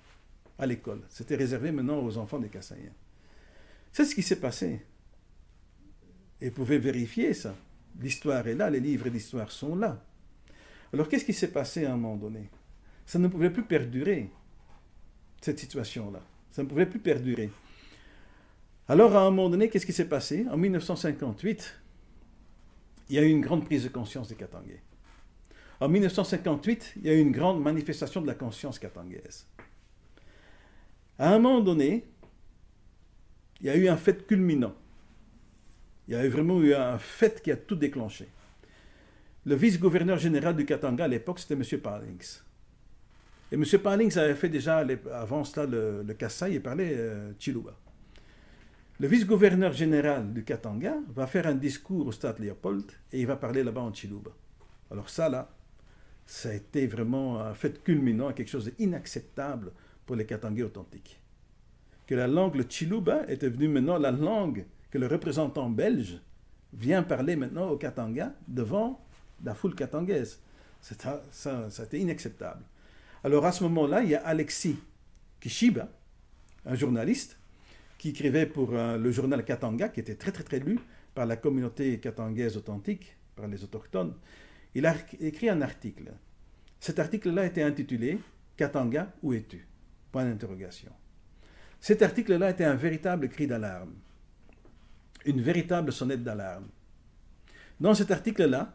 à l'école. C'était réservé maintenant aux enfants des Kasaïens. C'est ce qui s'est passé. Et vous pouvez vérifier ça. L'histoire est là, les livres d'histoire sont là. Alors qu'est-ce qui s'est passé à un moment donné? Ça ne pouvait plus perdurer, cette situation-là. Ça ne pouvait plus perdurer. Alors à un moment donné, qu'est-ce qui s'est passé? En 1958, il y a eu une grande prise de conscience des Katangais. En 1958, il y a eu une grande manifestation de la conscience katangaise. À un moment donné, il y a eu un fait culminant. Il y a vraiment eu un fait qui a tout déclenché. Le vice-gouverneur général du Katanga à l'époque, c'était M. Pallings. Et M. Pallings avait fait déjà, avant cela, le Kasaï et parlait Chiluba. Le vice-gouverneur général du Katanga va faire un discours au stade Léopold et il va parler là-bas en Chiluba. Alors ça, là, ça a été vraiment un fait culminant, quelque chose d'inacceptable pour les Katangais authentiques. Que la langue, le Chiluba, est devenue maintenant la langue que le représentant belge vient parler maintenant au Katanga devant la foule katangaise. Ça a été inacceptable. Alors à ce moment-là, il y a Alexis Kishiba, un journaliste, qui écrivait pour le journal Katanga, qui était très très très lu par la communauté katangaise authentique, par les autochtones. Il a écrit un article. Cet article-là était intitulé « Katanga, où es-tu ?» Point d'interrogation. Cet article-là était un véritable cri d'alarme, une véritable sonnette d'alarme. Dans cet article-là,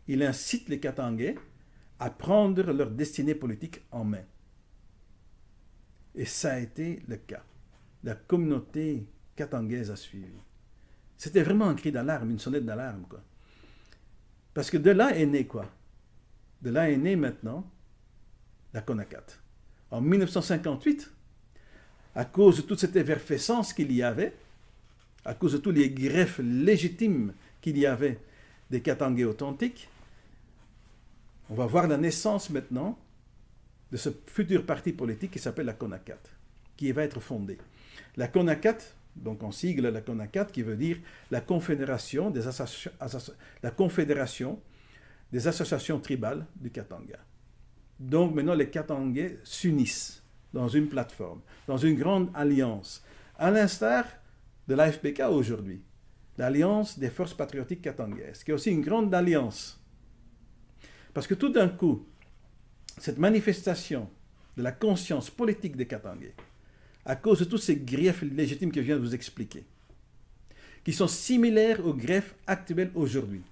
il incite les Katangais à prendre leur destinée politique en main. Et ça a été le cas. La communauté katangaise a suivi. C'était vraiment un cri d'alarme, une sonnette d'alarme, quoi. Parce que de là est né quoi? De là est né maintenant la CONACAT. En 1958, à cause de toute cette effervescence qu'il y avait, à cause de tous les greffes légitimes qu'il y avait des Katangais authentiques, on va voir la naissance maintenant de ce futur parti politique qui s'appelle la CONACAT, qui va être fondé. La CONACAT donc en sigle la CONACAT, qui veut dire la Confédération des associations tribales du Katanga. Donc maintenant les Katangais s'unissent dans une plateforme, dans une grande alliance, à l'instar de l'AFPK aujourd'hui, l'Alliance des forces patriotiques katangaises, qui est aussi une grande alliance. Parce que tout d'un coup, cette manifestation de la conscience politique des Katangais, à cause de tous ces griefs légitimes que je viens de vous expliquer, qui sont similaires aux griefs actuels aujourd'hui.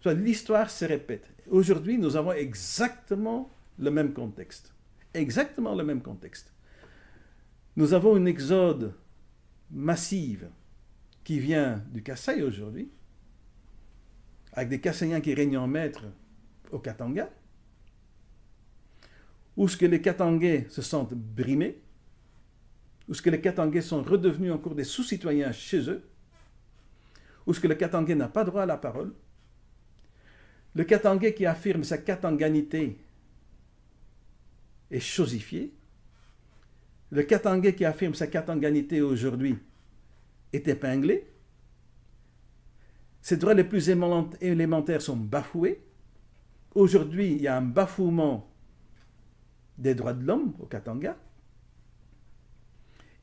L'histoire se répète. Aujourd'hui, nous avons exactement le même contexte. Exactement le même contexte. Nous avons une exode massive qui vient du Kasaï aujourd'hui, avec des Kasaïens qui règnent en maître au Katanga, où ce que les Katangais se sentent brimés, où ce que les Katangais sont redevenus encore des sous-citoyens chez eux, où ce que le Katangais n'a pas droit à la parole, le Katangais qui affirme sa katanganité est chosifié, le Katangais qui affirme sa katanganité aujourd'hui est épinglé, ses droits les plus élémentaires sont bafoués. Aujourd'hui, il y a un bafouement des droits de l'homme au Katanga.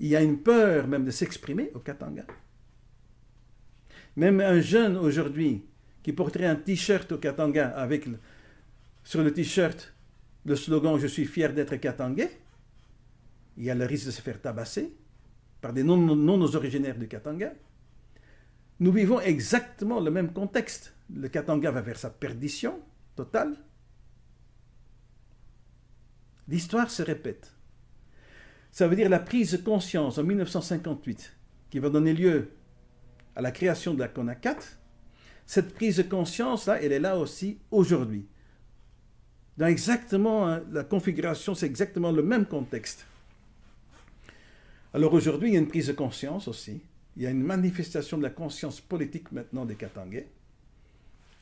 Il y a une peur même de s'exprimer au Katanga. Même un jeune aujourd'hui qui porterait un t-shirt au Katanga avec sur le t-shirt le slogan « Je suis fier d'être Katangais », il y a le risque de se faire tabasser par des non-originaires du Katanga. Nous vivons exactement le même contexte. Le Katanga va vers sa perdition totale. L'histoire se répète. Ça veut dire la prise de conscience en 1958 qui va donner lieu à la création de la CONACAT. Cette prise de conscience-là, elle est là aussi aujourd'hui. Dans exactement la configuration, c'est exactement le même contexte. Alors aujourd'hui, il y a une prise de conscience aussi. Il y a une manifestation de la conscience politique maintenant des Katangais.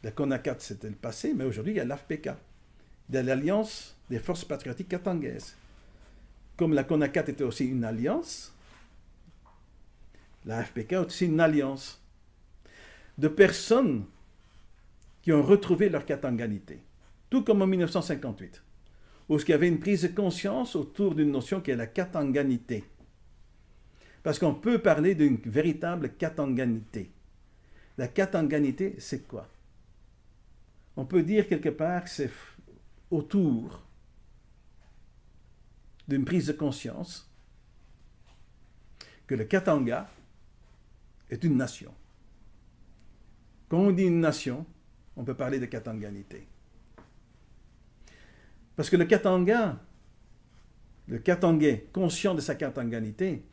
La CONACAT, c'était le passé, mais aujourd'hui, il y a l'AFPK, de l'Alliance des forces patriotiques katangaises. Comme la CONACAT était aussi une alliance, la AFPK est aussi une alliance de personnes qui ont retrouvé leur katanganité. Tout comme en 1958, où il y avait une prise de conscience autour d'une notion qui est la katanganité. Parce qu'on peut parler d'une véritable katanganité. La katanganité, c'est quoi? On peut dire quelque part que c'est autour d'une prise de conscience que le Katanga est une nation. Quand on dit une nation, on peut parler de katanganité. Parce que le Katangais, conscient de sa katanganité,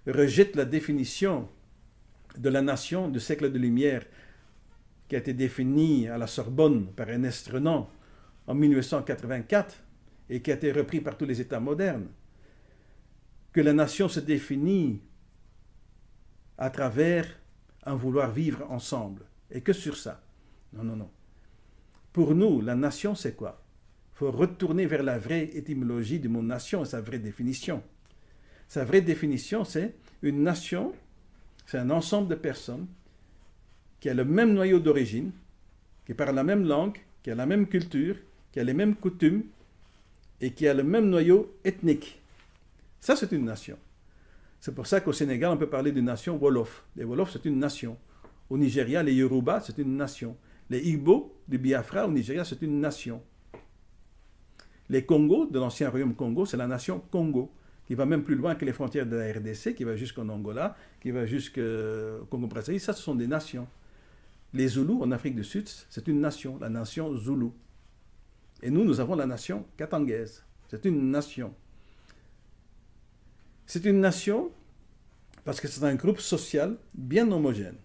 rejette la définition de la nation du siècle de lumière qui a été définie à la Sorbonne par Ernest Renan en 1984 et qui a été repris par tous les États modernes, que la nation se définit à travers un vouloir vivre ensemble, et que sur ça. Non, non, non. Pour nous, la nation, c'est quoi? Il faut retourner vers la vraie étymologie du mot nation et sa vraie définition. Sa vraie définition, c'est une nation, c'est un ensemble de personnes qui a le même noyau d'origine, qui parle la même langue, qui a la même culture, qui a les mêmes coutumes et qui a le même noyau ethnique. Ça, c'est une nation. C'est pour ça qu'au Sénégal, on peut parler d'une nation Wolof. Les Wolofs, c'est une nation. Au Nigeria, les Yoruba, c'est une nation. Les Igbo du Biafra, au Nigeria, c'est une nation. Les Congo, de l'ancien royaume Congo, c'est la nation Congo, qui va même plus loin que les frontières de la RDC, qui va jusqu'en Angola, qui va jusqu'au Congo-Brazzaville. Ça, ce sont des nations. Les Zoulous, en Afrique du Sud, c'est une nation, la nation Zoulou. Et nous avons la nation katangaise. C'est une nation. C'est une nation parce que c'est un groupe social bien homogène.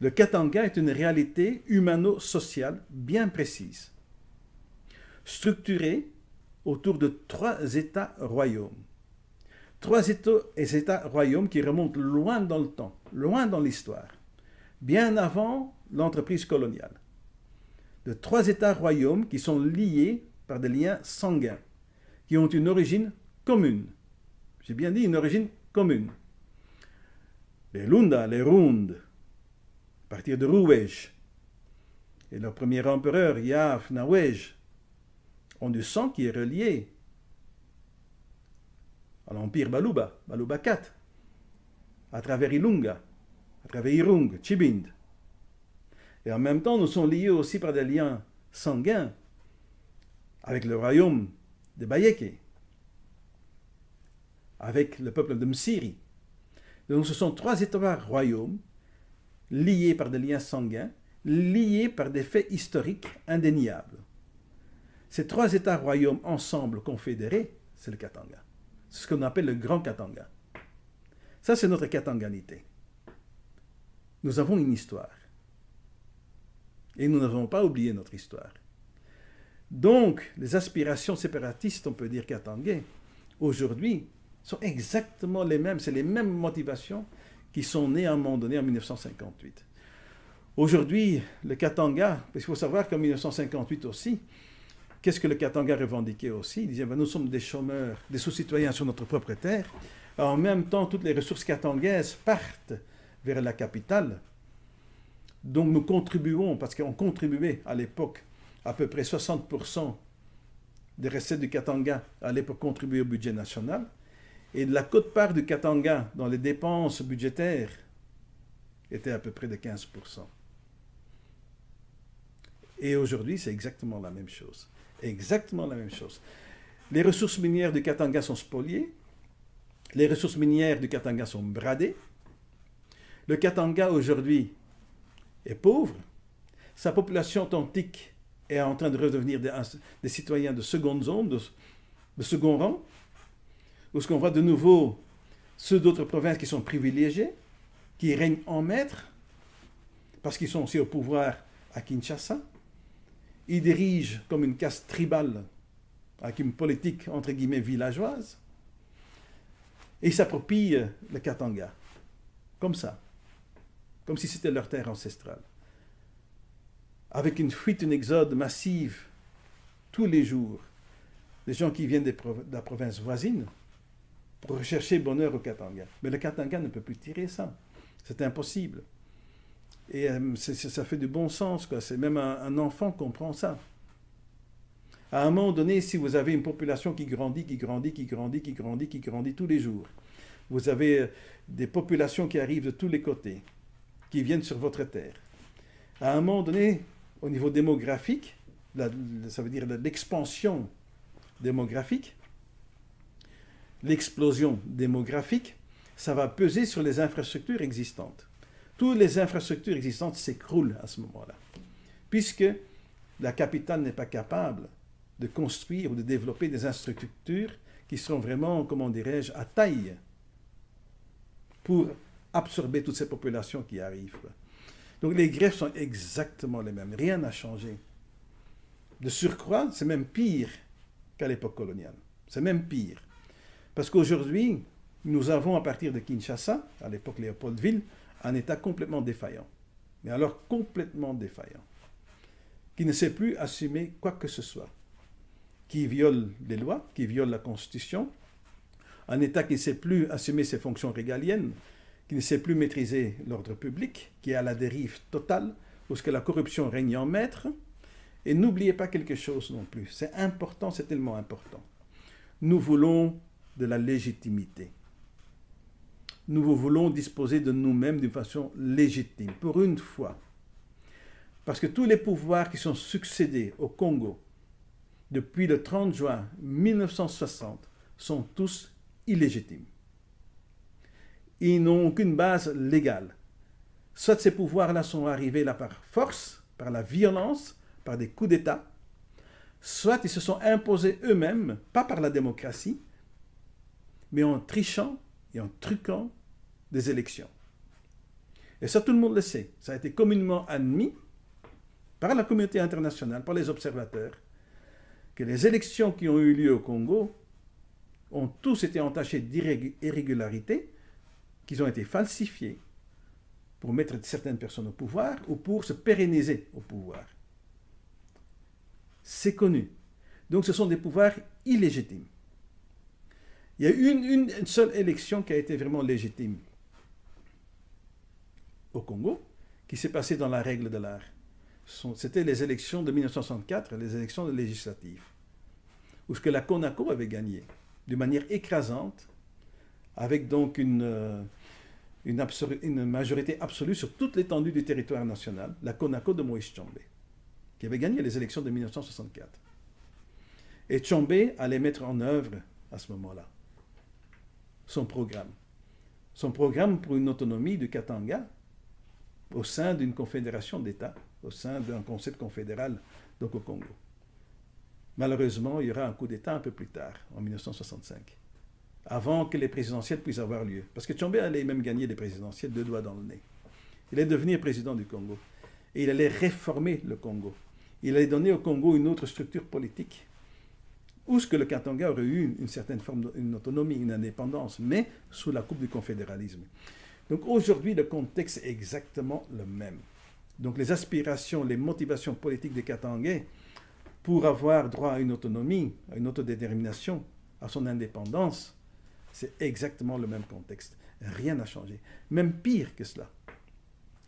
Le Katanga est une réalité humano-sociale bien précise, structurée autour de 3 États-royaumes. 3 États-royaumes qui remontent loin dans le temps, loin dans l'histoire, bien avant l'entreprise coloniale. De 3 États-royaumes qui sont liés par des liens sanguins, qui ont une origine commune. J'ai bien dit une origine commune. les Lunda, les Rund, à partir de Rouwej, et leur premier empereur, Yav Nawej, ont du sang qui est relié à l'empire Baluba, Baluba IV, à travers Ilunga, à travers Irung, Chibind. Et en même temps, nous sommes liés aussi par des liens sanguins avec le royaume de Bayeke, avec le peuple de Msiri. Donc ce sont trois États royaumes liés par des liens sanguins, liés par des faits historiques indéniables. Ces trois États royaumes ensemble confédérés, c'est le Katanga. C'est ce qu'on appelle le Grand Katanga. Ça, c'est notre katanganité. Nous avons une histoire. Et nous n'avons pas oublié notre histoire. Donc, les aspirations séparatistes, on peut dire katangais, aujourd'hui, sont exactement les mêmes. C'est les mêmes motivations qui sont nées à un moment donné en 1958. Aujourd'hui, le Katanga, parce qu'il faut savoir qu'en 1958 aussi, qu'est-ce que le Katanga revendiquait aussi? Il disait, nous sommes des chômeurs, des sous-citoyens sur notre propre terre. En même temps, toutes les ressources katangaises partent vers la capitale. Donc nous contribuons, parce qu'on contribuait à l'époque à peu près 60% des recettes du Katanga, à l'époque contribuaient au budget national. Et la quote-part du Katanga dans les dépenses budgétaires était à peu près de 15%. Et aujourd'hui, c'est exactement la même chose. Exactement la même chose. Les ressources minières du Katanga sont spoliées. Les ressources minières du Katanga sont bradées. Le Katanga, aujourd'hui, est pauvre. Sa population authentique est en train de redevenir des citoyens de seconde zone, de second rang, où ce qu'on voit de nouveau ceux d'autres provinces qui sont privilégiés, qui règnent en maître, parce qu'ils sont aussi au pouvoir à Kinshasa. Ils dirigent comme une caste tribale, avec une politique entre guillemets villageoise, et ils s'approprient le Katanga, comme ça, comme si c'était leur terre ancestrale. Avec une fuite, une exode massive, tous les jours, des gens qui viennent de la province voisine, pour rechercher bonheur au Katanga. Mais le Katanga ne peut plus tirer ça. C'est impossible. Et ça fait du bon sens, quoi. C'est même un enfant comprend ça. À un moment donné, si vous avez une population qui grandit tous les jours, vous avez des populations qui arrivent de tous les côtés, qui viennent sur votre terre. À un moment donné, au niveau démographique, ça veut dire l'expansion démographique, l'explosion démographique, ça va peser sur les infrastructures existantes. Toutes les infrastructures existantes s'écroulent à ce moment-là, puisque la capitale n'est pas capable de construire ou de développer des infrastructures qui seront vraiment, comment dirais-je, à taille pour absorber toutes ces populations qui arrivent. Donc les greffes sont exactement les mêmes, rien n'a changé. De surcroît, c'est même pire qu'à l'époque coloniale. C'est même pire. Parce qu'aujourd'hui, nous avons à partir de Kinshasa, à l'époque Léopoldville, un État complètement défaillant. Mais alors complètement défaillant. Qui ne sait plus assumer quoi que ce soit. Qui viole les lois, qui viole la Constitution. Un État qui ne sait plus assumer ses fonctions régaliennes, qui ne sait plus maîtriser l'ordre public, qui est à la dérive totale, où ce que la corruption règne en maître. Et n'oubliez pas quelque chose non plus. C'est important, c'est tellement important. Nous voulons de la légitimité. Nous voulons disposer de nous-mêmes d'une façon légitime, pour une fois. Parce que tous les pouvoirs qui sont succédés au Congo depuis le 30 juin 1960 sont tous illégitimes. Ils n'ont aucune base légale. Soit ces pouvoirs-là sont arrivés là par force, par la violence, par des coups d'État, soit ils se sont imposés eux-mêmes, pas par la démocratie, mais en trichant et en truquant des élections. Et ça, tout le monde le sait. Ça a été communément admis par la communauté internationale, par les observateurs, que les élections qui ont eu lieu au Congo ont tous été entachées d'irrégularités, qu'ils ont été falsifiées pour mettre certaines personnes au pouvoir ou pour se pérenniser au pouvoir. C'est connu. Donc ce sont des pouvoirs illégitimes. Il y a une seule élection qui a été vraiment légitime. au Congo, qui s'est passé dans la règle de l'art. C'était les élections de 1964, les élections législatives, où ce que la CONACO avait gagné, de manière écrasante, avec donc une majorité absolue sur toute l'étendue du territoire national, la CONACO de Moïse Tshombe, qui avait gagné les élections de 1964. Et Tshombe allait mettre en œuvre, à ce moment-là, son programme pour une autonomie du Katanga au sein d'une confédération d'États, au sein d'un concept confédéral, donc au Congo. Malheureusement, il y aura un coup d'État un peu plus tard, en 1965, avant que les présidentielles puissent avoir lieu. Parce que Tshombe allait même gagner les présidentielles 2 doigts dans le nez. Il allait devenir président du Congo. Et il allait réformer le Congo. Il allait donner au Congo une autre structure politique, où ce que le Katanga aurait eu une certaine forme d'une autonomie, une indépendance, mais sous la coupe du confédéralisme. Donc aujourd'hui, le contexte est exactement le même. Donc les aspirations, les motivations politiques des Katangais pour avoir droit à une autonomie, à une autodétermination, à son indépendance, c'est exactement le même contexte. Rien n'a changé. Même pire que cela.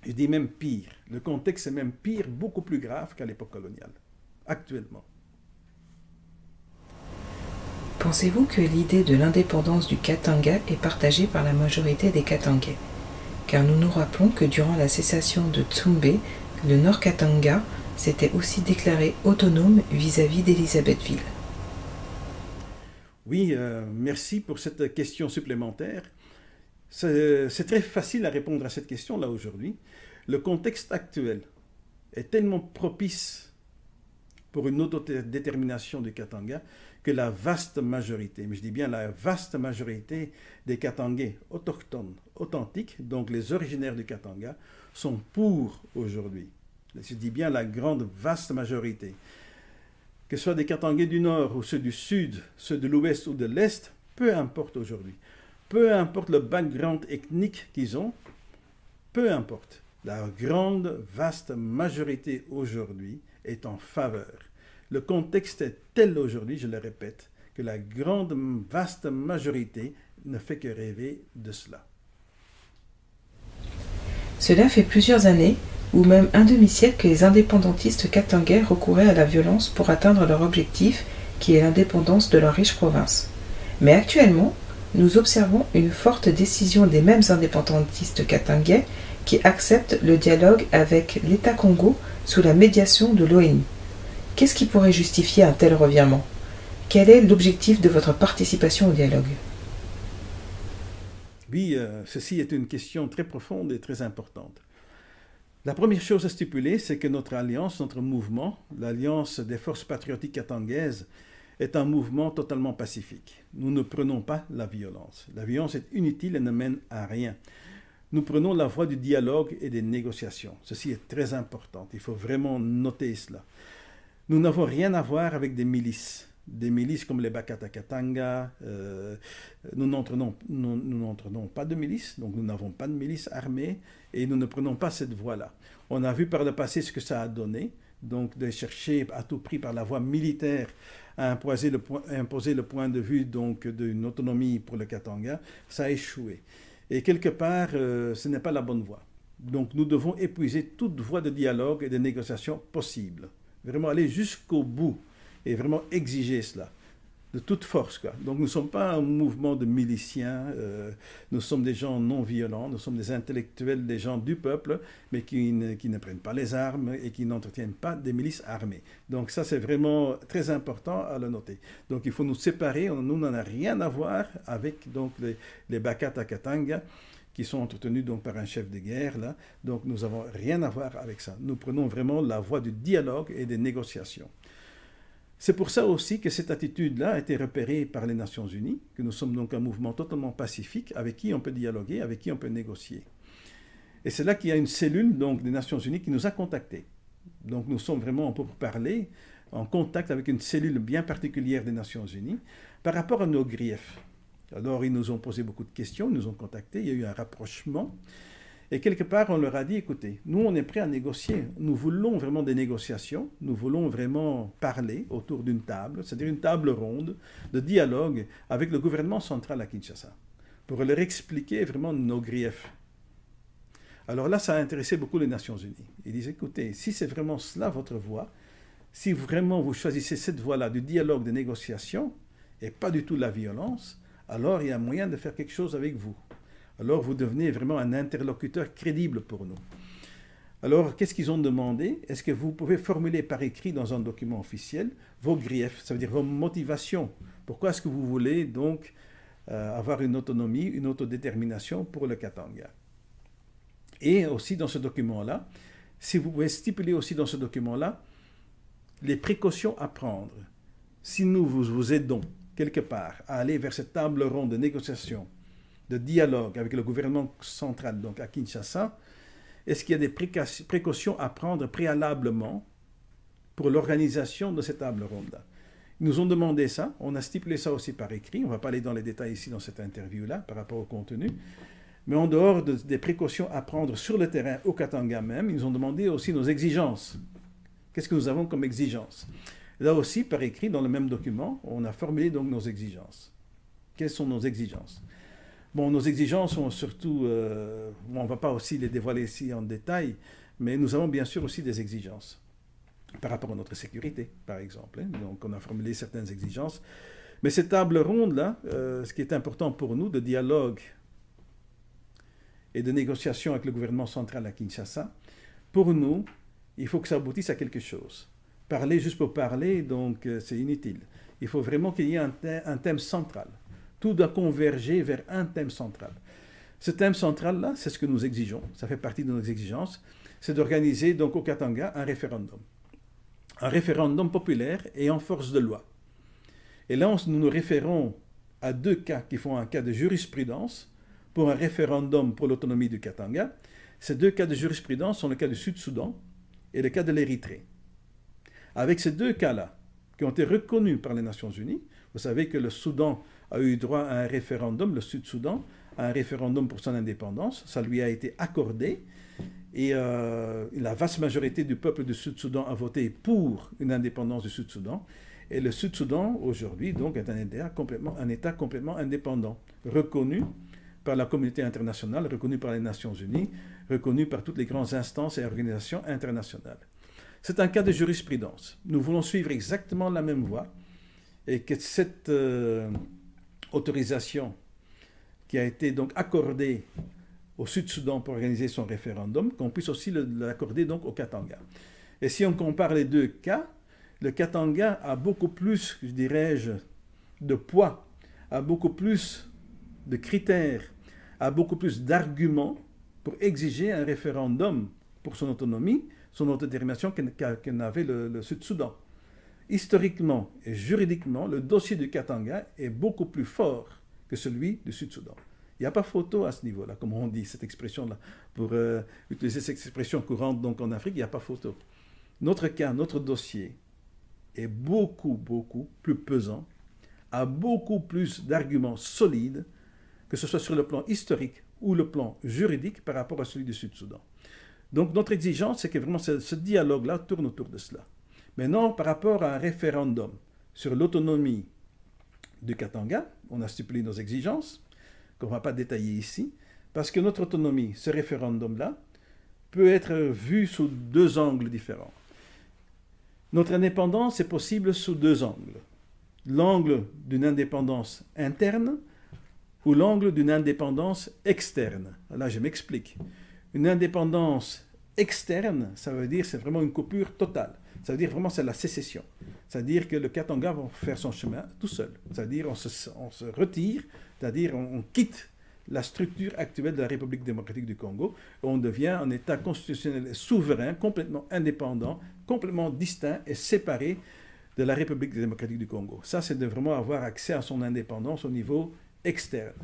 Je dis même pire. Le contexte est même pire, beaucoup plus grave qu'à l'époque coloniale, actuellement. Pensez-vous que l'idée de l'indépendance du Katanga est partagée par la majorité des Katangais? Car nous nous rappelons que durant la sécession de Tshombe, le Nord Katanga s'était aussi déclaré autonome vis-à-vis d'Élisabethville. Oui, merci pour cette question supplémentaire. C'est très facile à répondre à cette question-là aujourd'hui. Le contexte actuel est tellement propice pour une autodétermination du Katanga que la vaste majorité, mais je dis bien la vaste majorité des Katangais autochtones, authentiques, donc les originaires du Katanga, sont pour aujourd'hui. Je dis bien la grande, vaste majorité. Que ce soit des Katangais du Nord ou ceux du Sud, ceux de l'Ouest ou de l'Est, peu importe aujourd'hui. Peu importe le background ethnique qu'ils ont, peu importe. La grande, vaste majorité aujourd'hui est en faveur. Le contexte est tel aujourd'hui, je le répète, que la grande, vaste majorité ne fait que rêver de cela. Cela fait plusieurs années, ou même un demi-siècle, que les indépendantistes katangais recouraient à la violence pour atteindre leur objectif, qui est l'indépendance de leur riche province. Mais actuellement, nous observons une forte décision des mêmes indépendantistes katangais qui acceptent le dialogue avec l'État Congo sous la médiation de l'ONU. Qu'est-ce qui pourrait justifier un tel revirement? Quel est l'objectif de votre participation au dialogue? Oui, ceci est une question très profonde et très importante. La première chose à stipuler, c'est que notre alliance, notre mouvement, l'Alliance des forces patriotiques katangaises, est un mouvement totalement pacifique. Nous ne prenons pas la violence. La violence est inutile et ne mène à rien. Nous prenons la voie du dialogue et des négociations. Ceci est très important. Il faut vraiment noter cela. Nous n'avons rien à voir avec des milices comme les Bakata Katanga. Nous n'entraînons pas de milices, donc nous n'avons pas de milices armées et nous ne prenons pas cette voie-là. On a vu par le passé ce que ça a donné, donc de chercher à tout prix par la voie militaire à imposer le point de vue donc d'une autonomie pour le Katanga, ça a échoué. Et quelque part, ce n'est pas la bonne voie. Donc nous devons épuiser toute voie de dialogue et de négociation possible. Vraiment aller jusqu'au bout et vraiment exiger cela, de toute force, quoi. Donc nous ne sommes pas un mouvement de miliciens, nous sommes des gens non violents, nous sommes des intellectuels, des gens du peuple, mais qui ne prennent pas les armes et qui n'entretiennent pas des milices armées. Donc ça, c'est vraiment très important à le noter. Donc il faut nous séparer, nous n'en avons rien à voir avec donc, les Bakata Katanga, qui sont entretenus donc par un chef de guerre, là. Donc nous n'avons rien à voir avec ça. Nous prenons vraiment la voie du dialogue et des négociations. C'est pour ça aussi que cette attitude-là a été repérée par les Nations Unies, que nous sommes donc un mouvement totalement pacifique, avec qui on peut dialoguer, avec qui on peut négocier. Et c'est là qu'il y a une cellule donc, des Nations Unies qui nous a contactés. Donc nous sommes vraiment pour parler, en contact avec une cellule bien particulière des Nations Unies, par rapport à nos griefs. Alors, ils nous ont posé beaucoup de questions, ils nous ont contactés, il y a eu un rapprochement. Et quelque part, on leur a dit, écoutez, nous, on est prêts à négocier. Nous voulons vraiment des négociations. Nous voulons vraiment parler autour d'une table, c'est-à-dire une table ronde de dialogue avec le gouvernement central à Kinshasa, pour leur expliquer vraiment nos griefs. Alors là, ça a intéressé beaucoup les Nations Unies. Ils disent, écoutez, si c'est vraiment cela votre voie, si vraiment vous choisissez cette voie-là du dialogue, de négociation, et pas du tout de la violence, alors il y a moyen de faire quelque chose avec vous. Alors vous devenez vraiment un interlocuteur crédible pour nous. Alors, qu'est-ce qu'ils ont demandé? Est-ce que vous pouvez formuler par écrit dans un document officiel vos griefs, ça veut dire vos motivations? Pourquoi est-ce que vous voulez donc avoir une autonomie, une autodétermination pour le Katanga? Et aussi dans ce document-là, si vous pouvez stipuler aussi dans ce document-là les précautions à prendre. Si nous vous aidons quelque part à aller vers cette table ronde de négociation, de dialogue avec le gouvernement central, donc à Kinshasa, est-ce qu'il y a des précautions à prendre préalablement pour l'organisation de cette table ronde-là? Ils nous ont demandé ça, on a stipulé ça aussi par écrit, on ne va pas aller dans les détails ici dans cette interview-là par rapport au contenu, mais en dehors des précautions à prendre sur le terrain au Katanga même, ils nous ont demandé aussi nos exigences. Qu'est-ce que nous avons comme exigences? Là aussi, par écrit, dans le même document, on a formulé donc nos exigences. Quelles sont nos exigences? Bon, nos exigences sont surtout, on ne va pas aussi les dévoiler ici en détail, mais nous avons bien sûr aussi des exigences par rapport à notre sécurité, par exemple. Donc, on a formulé certaines exigences. Mais cette table ronde-là, ce qui est important pour nous, de dialogue et de négociation avec le gouvernement central à Kinshasa, pour nous, il faut que ça aboutisse à quelque chose. Parler juste pour parler, donc, c'est inutile. Il faut vraiment qu'il y ait un thème central. Tout doit converger vers un thème central. Ce thème central-là, c'est ce que nous exigeons, ça fait partie de nos exigences, c'est d'organiser donc au Katanga un référendum. Un référendum populaire et en force de loi. Et là, nous nous référons à deux cas qui font un cas de jurisprudence pour un référendum pour l'autonomie du Katanga. Ces deux cas de jurisprudence sont le cas du Sud-Soudan et le cas de l'Érythrée. Avec ces deux cas-là, qui ont été reconnus par les Nations Unies, vous savez que le Soudan a eu droit à un référendum, le Sud-Soudan, à un référendum pour son indépendance. Ça lui a été accordé. Et la vaste majorité du peuple du Sud-Soudan a voté pour une indépendance du Sud-Soudan. Et le Sud-Soudan, aujourd'hui, donc, est un État complètement indépendant, reconnu par la communauté internationale, reconnu par les Nations Unies, reconnu par toutes les grandes instances et organisations internationales. C'est un cas de jurisprudence. Nous voulons suivre exactement la même voie et que cette autorisation qui a été donc accordée au Sud-Soudan pour organiser son référendum, qu'on puisse aussi l'accorder donc au Katanga. Et si on compare les deux cas, le Katanga a beaucoup plus, je dirais-je, de poids, a beaucoup plus de critères, a beaucoup plus d'arguments pour exiger un référendum pour son autonomie, son autodétermination qu'en avait le Sud-Soudan. Historiquement et juridiquement, le dossier du Katanga est beaucoup plus fort que celui du Sud-Soudan. Il n'y a pas photo à ce niveau-là, comme on dit cette expression-là. Pour utiliser cette expression courante donc en Afrique, il n'y a pas photo. Notre cas, notre dossier est beaucoup, beaucoup plus pesant, a beaucoup plus d'arguments solides, que ce soit sur le plan historique ou le plan juridique par rapport à celui du Sud-Soudan. Donc notre exigence, c'est que vraiment ce dialogue-là tourne autour de cela. Maintenant, par rapport à un référendum sur l'autonomie du Katanga, on a stipulé nos exigences, qu'on ne va pas détailler ici, parce que notre autonomie, ce référendum-là, peut être vu sous deux angles différents. Notre indépendance est possible sous deux angles. L'angle d'une indépendance interne ou l'angle d'une indépendance externe. Là, je m'explique. Une indépendance externe, ça veut dire c'est vraiment une coupure totale. Ça veut dire vraiment c'est la sécession. C'est-à-dire que le Katanga va faire son chemin tout seul. C'est-à-dire on se retire, c'est-à-dire on quitte la structure actuelle de la République démocratique du Congo. On devient un État constitutionnel et souverain, complètement indépendant, complètement distinct et séparé de la République démocratique du Congo. Ça, c'est de vraiment avoir accès à son indépendance au niveau externe.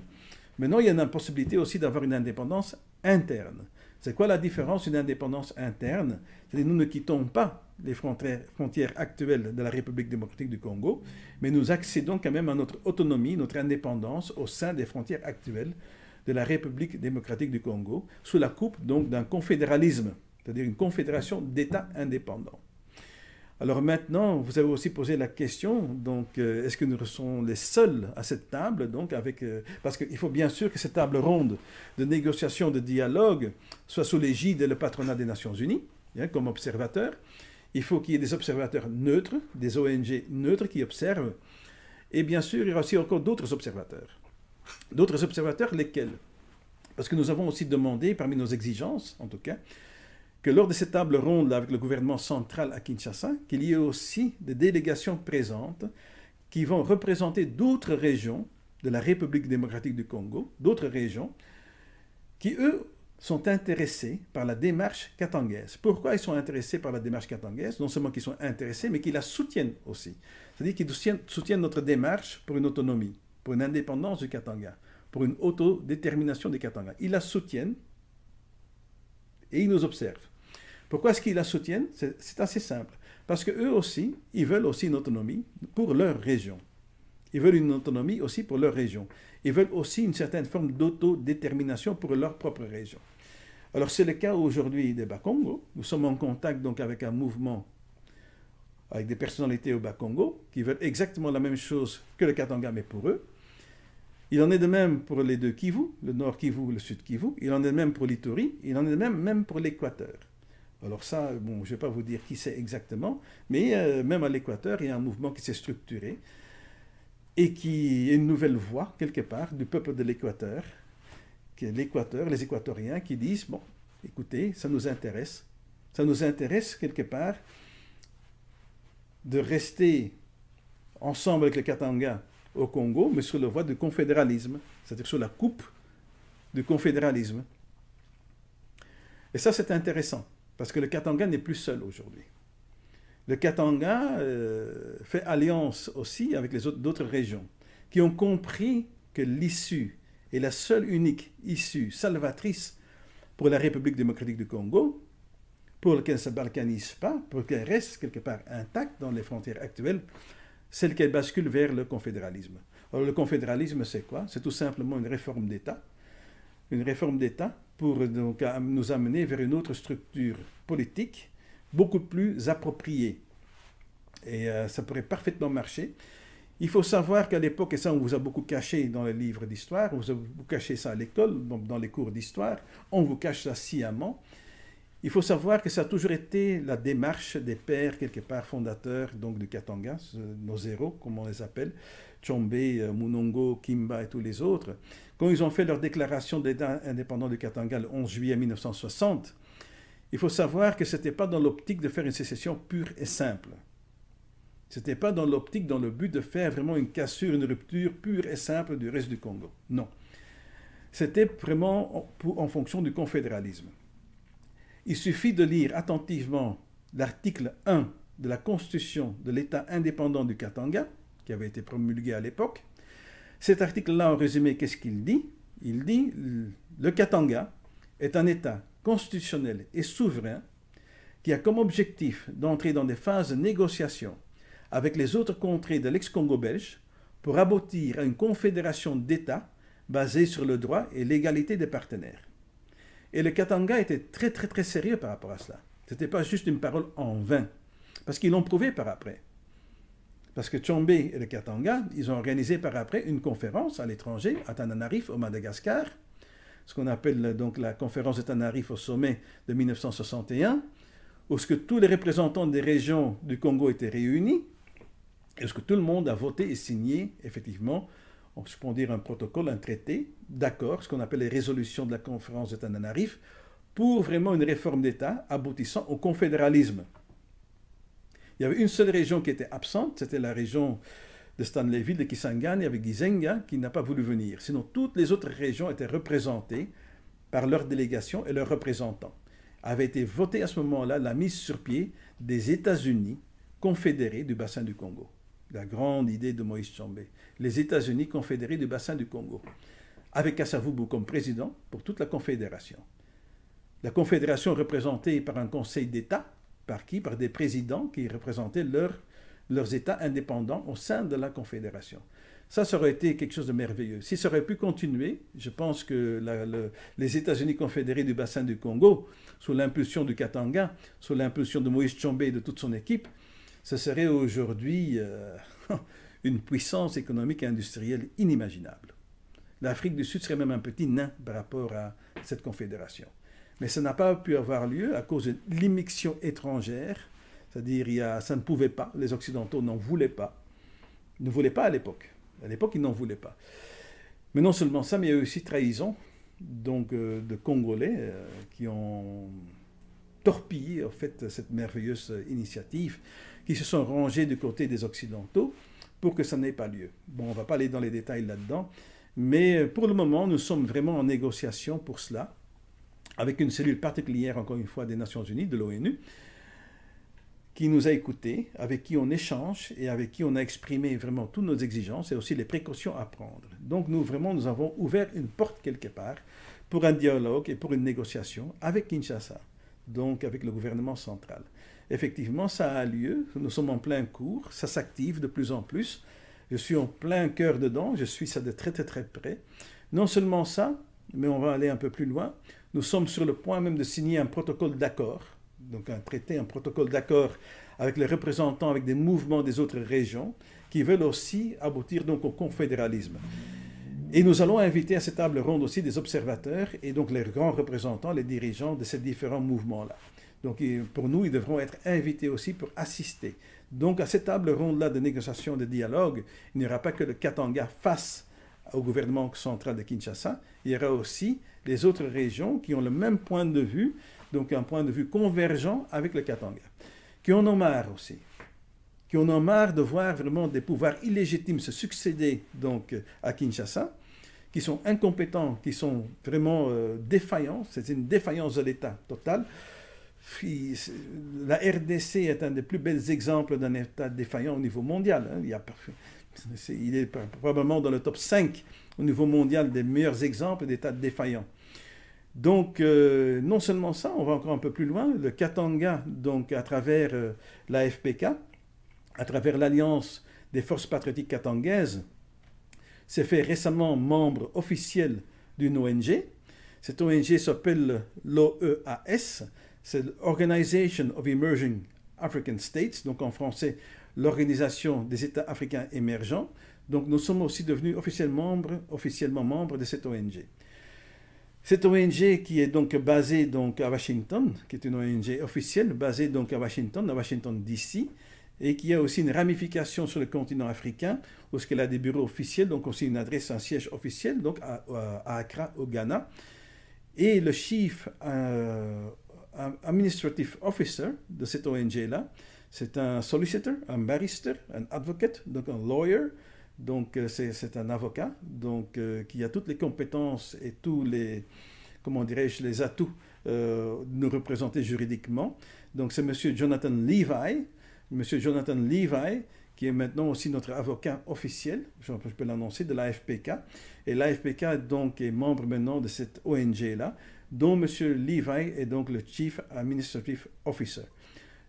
Maintenant, il y a une possibilité aussi d'avoir une indépendance interne. C'est quoi la différence d'une indépendance interne? C'est-à-dire nous ne quittons pas les frontières actuelles de la République démocratique du Congo, mais nous accédons quand même à notre autonomie, notre indépendance au sein des frontières actuelles de la République démocratique du Congo, sous la coupe donc d'un confédéralisme, c'est-à-dire une confédération d'États indépendants. Alors maintenant, vous avez aussi posé la question, donc est-ce que nous sommes les seuls à cette table, donc avec, parce qu'il faut bien sûr que cette table ronde de négociation, de dialogue, soit sous l'égide et le patronat des Nations Unies, hein, comme observateurs. Il faut qu'il y ait des observateurs neutres, des ONG neutres qui observent, et bien sûr, il y aura aussi encore d'autres observateurs. D'autres observateurs, lesquels? Parce que nous avons aussi demandé, parmi nos exigences en tout cas, que lors de cette table ronde avec le gouvernement central à Kinshasa, qu'il y ait aussi des délégations présentes qui vont représenter d'autres régions de la République démocratique du Congo, d'autres régions, qui, eux, sont intéressés par la démarche katangaise. Pourquoi ils sont intéressés par la démarche katangaise? Non seulement qu'ils sont intéressés, mais qu'ils la soutiennent aussi. C'est-à-dire qu'ils soutiennent notre démarche pour une autonomie, pour une indépendance du Katanga, pour une autodétermination des Katanga. Ils la soutiennent et ils nous observent. Pourquoi est-ce qu'ils la soutiennent? C'est assez simple. Parce qu'eux aussi, ils veulent aussi une autonomie pour leur région. Ils veulent une autonomie aussi pour leur région. Ils veulent aussi une certaine forme d'autodétermination pour leur propre région. Alors c'est le cas aujourd'hui des Bas-Congo. Nous sommes en contact donc avec un mouvement, avec des personnalités au Bas-Congo qui veulent exactement la même chose que le Katanga, mais pour eux. Il en est de même pour les deux Kivu, le Nord Kivu, le Sud Kivu. Il en est de même pour l'Ituri. Il en est de même pour l'Équateur. Alors ça, bon, je ne vais pas vous dire qui c'est exactement, mais même à l'Équateur, il y a un mouvement qui s'est structuré et qui est une nouvelle voix, quelque part, du peuple de l'Équateur, qui est l'Équateur, les Équatoriens, qui disent, bon, écoutez, ça nous intéresse quelque part de rester ensemble avec le Katanga au Congo, mais sur la voie du confédéralisme, c'est-à-dire sur la coupe du confédéralisme. Et ça, c'est intéressant. Parce que le Katanga n'est plus seul aujourd'hui. Le Katanga fait alliance aussi avec les d'autres régions qui ont compris que l'issue est la seule unique issue salvatrice pour la République démocratique du Congo, pour qu'elle ne se balkanise pas, pour qu'elle reste quelque part intacte dans les frontières actuelles, celle qu'elle bascule vers le confédéralisme. Alors le confédéralisme, c'est quoi? C'est tout simplement une réforme d'État. Une réforme d'État pour donc nous amener vers une autre structure politique beaucoup plus appropriée. Et ça pourrait parfaitement marcher. Il faut savoir qu'à l'époque, et ça on vous a beaucoup caché dans les livres d'histoire, on vous a beaucoup caché ça à l'école, dans les cours d'histoire, on vous cache ça sciemment. Il faut savoir que ça a toujours été la démarche des pères, quelque part, fondateurs donc, du Katanga, nos héros, comme on les appelle, Tshombe, Munongo, Kimba et tous les autres. Quand ils ont fait leur déclaration d'État indépendant du Katanga le 11 juillet 1960, il faut savoir que ce n'était pas dans l'optique de faire une sécession pure et simple. Ce n'était pas dans l'optique, dans le but de faire vraiment une cassure, une rupture pure et simple du reste du Congo. Non. C'était vraiment en fonction du confédéralisme. Il suffit de lire attentivement l'article 1 de la Constitution de l'État indépendant du Katanga, qui avait été promulgué à l'époque. Cet article-là, en résumé, qu'est-ce qu'il dit? Il dit « Le Katanga est un État constitutionnel et souverain qui a comme objectif d'entrer dans des phases de négociation avec les autres contrées de l'ex-Congo belge pour aboutir à une confédération d'États basée sur le droit et l'égalité des partenaires. » Et le Katanga était très très très sérieux par rapport à cela. Ce n'était pas juste une parole en vain, parce qu'ils l'ont prouvé par après. Parce que Tshombe et le Katanga, ils ont organisé par après une conférence à l'étranger, à Tananarive, au Madagascar, ce qu'on appelle donc la conférence de Tananarive au sommet de 1961, où ce que tous les représentants des régions du Congo étaient réunis, et ce que tout le monde a voté et signé, effectivement, je peux dire un protocole, un traité, d'accord, ce qu'on appelle les résolutions de la conférence de Tananarive, pour vraiment une réforme d'État aboutissant au confédéralisme. Il y avait une seule région qui était absente, c'était la région de Stanleyville, de Kisangani, avec Gizenga, qui n'a pas voulu venir. Sinon, toutes les autres régions étaient représentées par leurs délégations et leurs représentants. Avait été votée à ce moment-là la mise sur pied des États-Unis confédérés du bassin du Congo. La grande idée de Moïse Tshombe. Les États-Unis confédérés du bassin du Congo, avec Kasavubu comme président pour toute la confédération. La confédération représentée par un conseil d'État, par qui? Par des présidents qui représentaient leurs États indépendants au sein de la confédération. Ça aurait été quelque chose de merveilleux. Si ça aurait pu continuer, je pense que les États-Unis confédérés du bassin du Congo, sous l'impulsion du Katanga, sous l'impulsion de Moïse Tshombe et de toute son équipe, ce serait aujourd'hui une puissance économique et industrielle inimaginable. L'Afrique du Sud serait même un petit nain par rapport à cette confédération. Mais ça n'a pas pu avoir lieu à cause de l'immixtion étrangère, c'est-à-dire ça ne pouvait pas, les Occidentaux n'en voulaient pas, ne voulaient pas à l'époque. À l'époque, ils n'en voulaient pas. Mais non seulement ça, mais il y a eu aussi trahison donc, de Congolais qui ont torpillé en fait cette merveilleuse initiative, qui se sont rangés du côté des Occidentaux pour que ça n'ait pas lieu. Bon, on ne va pas aller dans les détails là-dedans, mais pour le moment, nous sommes vraiment en négociation pour cela, avec une cellule particulière, encore une fois, des Nations Unies, de l'ONU, qui nous a écoutés, avec qui on échange et avec qui on a exprimé vraiment toutes nos exigences et aussi les précautions à prendre. Donc nous avons ouvert une porte quelque part pour un dialogue et pour une négociation avec Kinshasa, donc avec le gouvernement central. Effectivement, ça a lieu, nous sommes en plein cours, ça s'active de plus en plus. Je suis en plein cœur dedans, je suis ça de très très très près. Non seulement ça, mais on va aller un peu plus loin. Nous sommes sur le point même de signer un protocole d'accord, donc un traité, un protocole d'accord avec les représentants, avec des mouvements des autres régions qui veulent aussi aboutir donc au confédéralisme. Et nous allons inviter à cette table ronde aussi des observateurs et donc les grands représentants, les dirigeants de ces différents mouvements-là. Donc pour nous, ils devront être invités aussi pour assister. Donc à cette table ronde-là de négociation, de dialogue, il n'y aura pas que le Katanga face au gouvernement central de Kinshasa, il y aura aussi les autres régions qui ont le même point de vue, donc un point de vue convergent avec le Katanga, qui en ont marre aussi, qui en ont marre de voir vraiment des pouvoirs illégitimes se succéder donc à Kinshasa, qui sont incompétents, qui sont vraiment défaillants, c'est une défaillance de l'État totale. La RDC est un des plus bels exemples d'un État défaillant au niveau mondial. Il est probablement dans le top 5 au niveau mondial des meilleurs exemples d'États défaillants. Donc, non seulement ça, on va encore un peu plus loin. Le Katanga, donc à travers l'AFPK, à travers l'Alliance des forces patriotiques katangaises, s'est fait récemment membre officiel d'une ONG. Cette ONG s'appelle l'OEAS, c'est l'Organization of Emerging African States, donc en français, l'Organisation des États africains émergents. Donc nous sommes aussi devenus officiellement membres de cette ONG. Cette ONG qui est donc basée donc à Washington, qui est une ONG officielle basée donc à Washington DC, et qui a aussi une ramification sur le continent africain, où elle a des bureaux officiels, donc aussi une adresse, un siège officiel, donc à Accra, au Ghana. Et le chief administrative officer de cette ONG-là, c'est un solicitor, un barrister, un advocate, donc un lawyer, donc c'est un avocat, donc qui a toutes les compétences et tous les, comment dirais-je, les atouts de nous représenter juridiquement. Donc c'est M. Jonathan Levi, qui est maintenant aussi notre avocat officiel, je peux l'annoncer, de l'AFPK. Et l'AFPK donc est membre maintenant de cette ONG-là, dont M. Levi est donc le Chief Administrative Officer.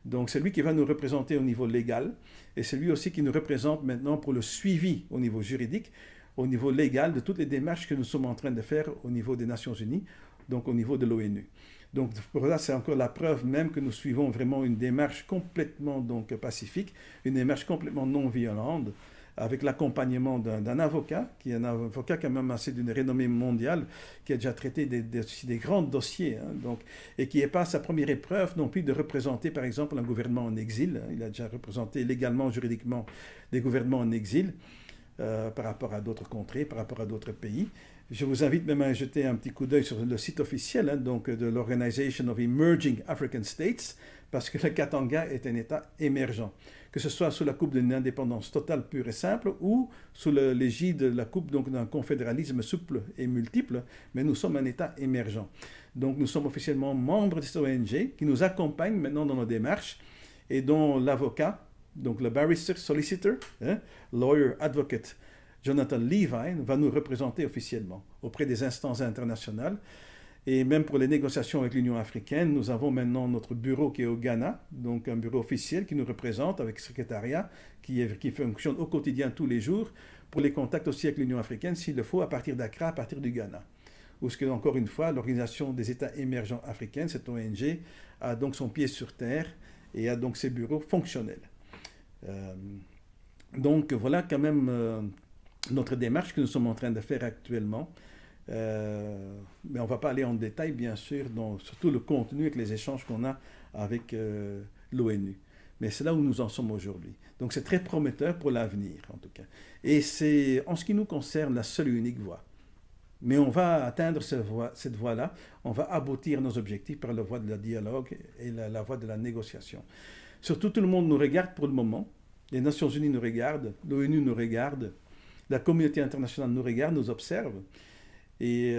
Donc c'est lui qui va nous représenter au niveau légal, et c'est lui aussi qui nous représente maintenant pour le suivi au niveau juridique, au niveau légal de toutes les démarches que nous sommes en train de faire au niveau des Nations Unies, donc au niveau de l'ONU. Donc pour là, c'est encore la preuve même que nous suivons vraiment une démarche complètement donc pacifique, une démarche complètement non violente, avec l'accompagnement d'un avocat, qui est un avocat quand même assez d'une renommée mondiale, qui a déjà traité des grands dossiers, hein, donc, et qui n'est pas sa première épreuve non plus de représenter par exemple un gouvernement en exil. Hein, il a déjà représenté légalement, juridiquement des gouvernements en exil par rapport à d'autres contrées, par rapport à d'autres pays. Je vous invite même à jeter un petit coup d'œil sur le site officiel hein, donc de l'Organization of Emerging African States, parce que le Katanga est un État émergent, que ce soit sous la coupe d'une indépendance totale, pure et simple, ou sous l'égide de la coupe d'un confédéralisme souple et multiple, mais nous sommes un État émergent. Donc nous sommes officiellement membres de cette ONG qui nous accompagne maintenant dans nos démarches et dont l'avocat, donc le barrister, solicitor, hein, lawyer, advocate, Jonathan Levi, va nous représenter officiellement auprès des instances internationales. Et même pour les négociations avec l'Union africaine, nous avons maintenant notre bureau qui est au Ghana, donc un bureau officiel qui nous représente avec secrétariat qui fonctionne au quotidien tous les jours pour les contacts aussi avec l'Union africaine s'il le faut à partir d'Accra, à partir du Ghana. Où ce que, encore une fois, l'Organisation des États émergents africains, cette ONG, a donc son pied sur terre et a donc ses bureaux fonctionnels. Donc voilà quand même notre démarche que nous sommes en train de faire actuellement. Mais on ne va pas aller en détail, bien sûr, dans surtout le contenu avec les échanges qu'on a avec l'ONU. Mais c'est là où nous en sommes aujourd'hui. Donc c'est très prometteur pour l'avenir, en tout cas. Et c'est, en ce qui nous concerne, la seule et unique voie. Mais on va atteindre cette voie-là, on va aboutir nos objectifs par la voie de la dialogue et la voie de la négociation. Surtout, tout le monde nous regarde pour le moment. Les Nations Unies nous regardent, l'ONU nous regarde, la communauté internationale nous regarde, nous observe. Et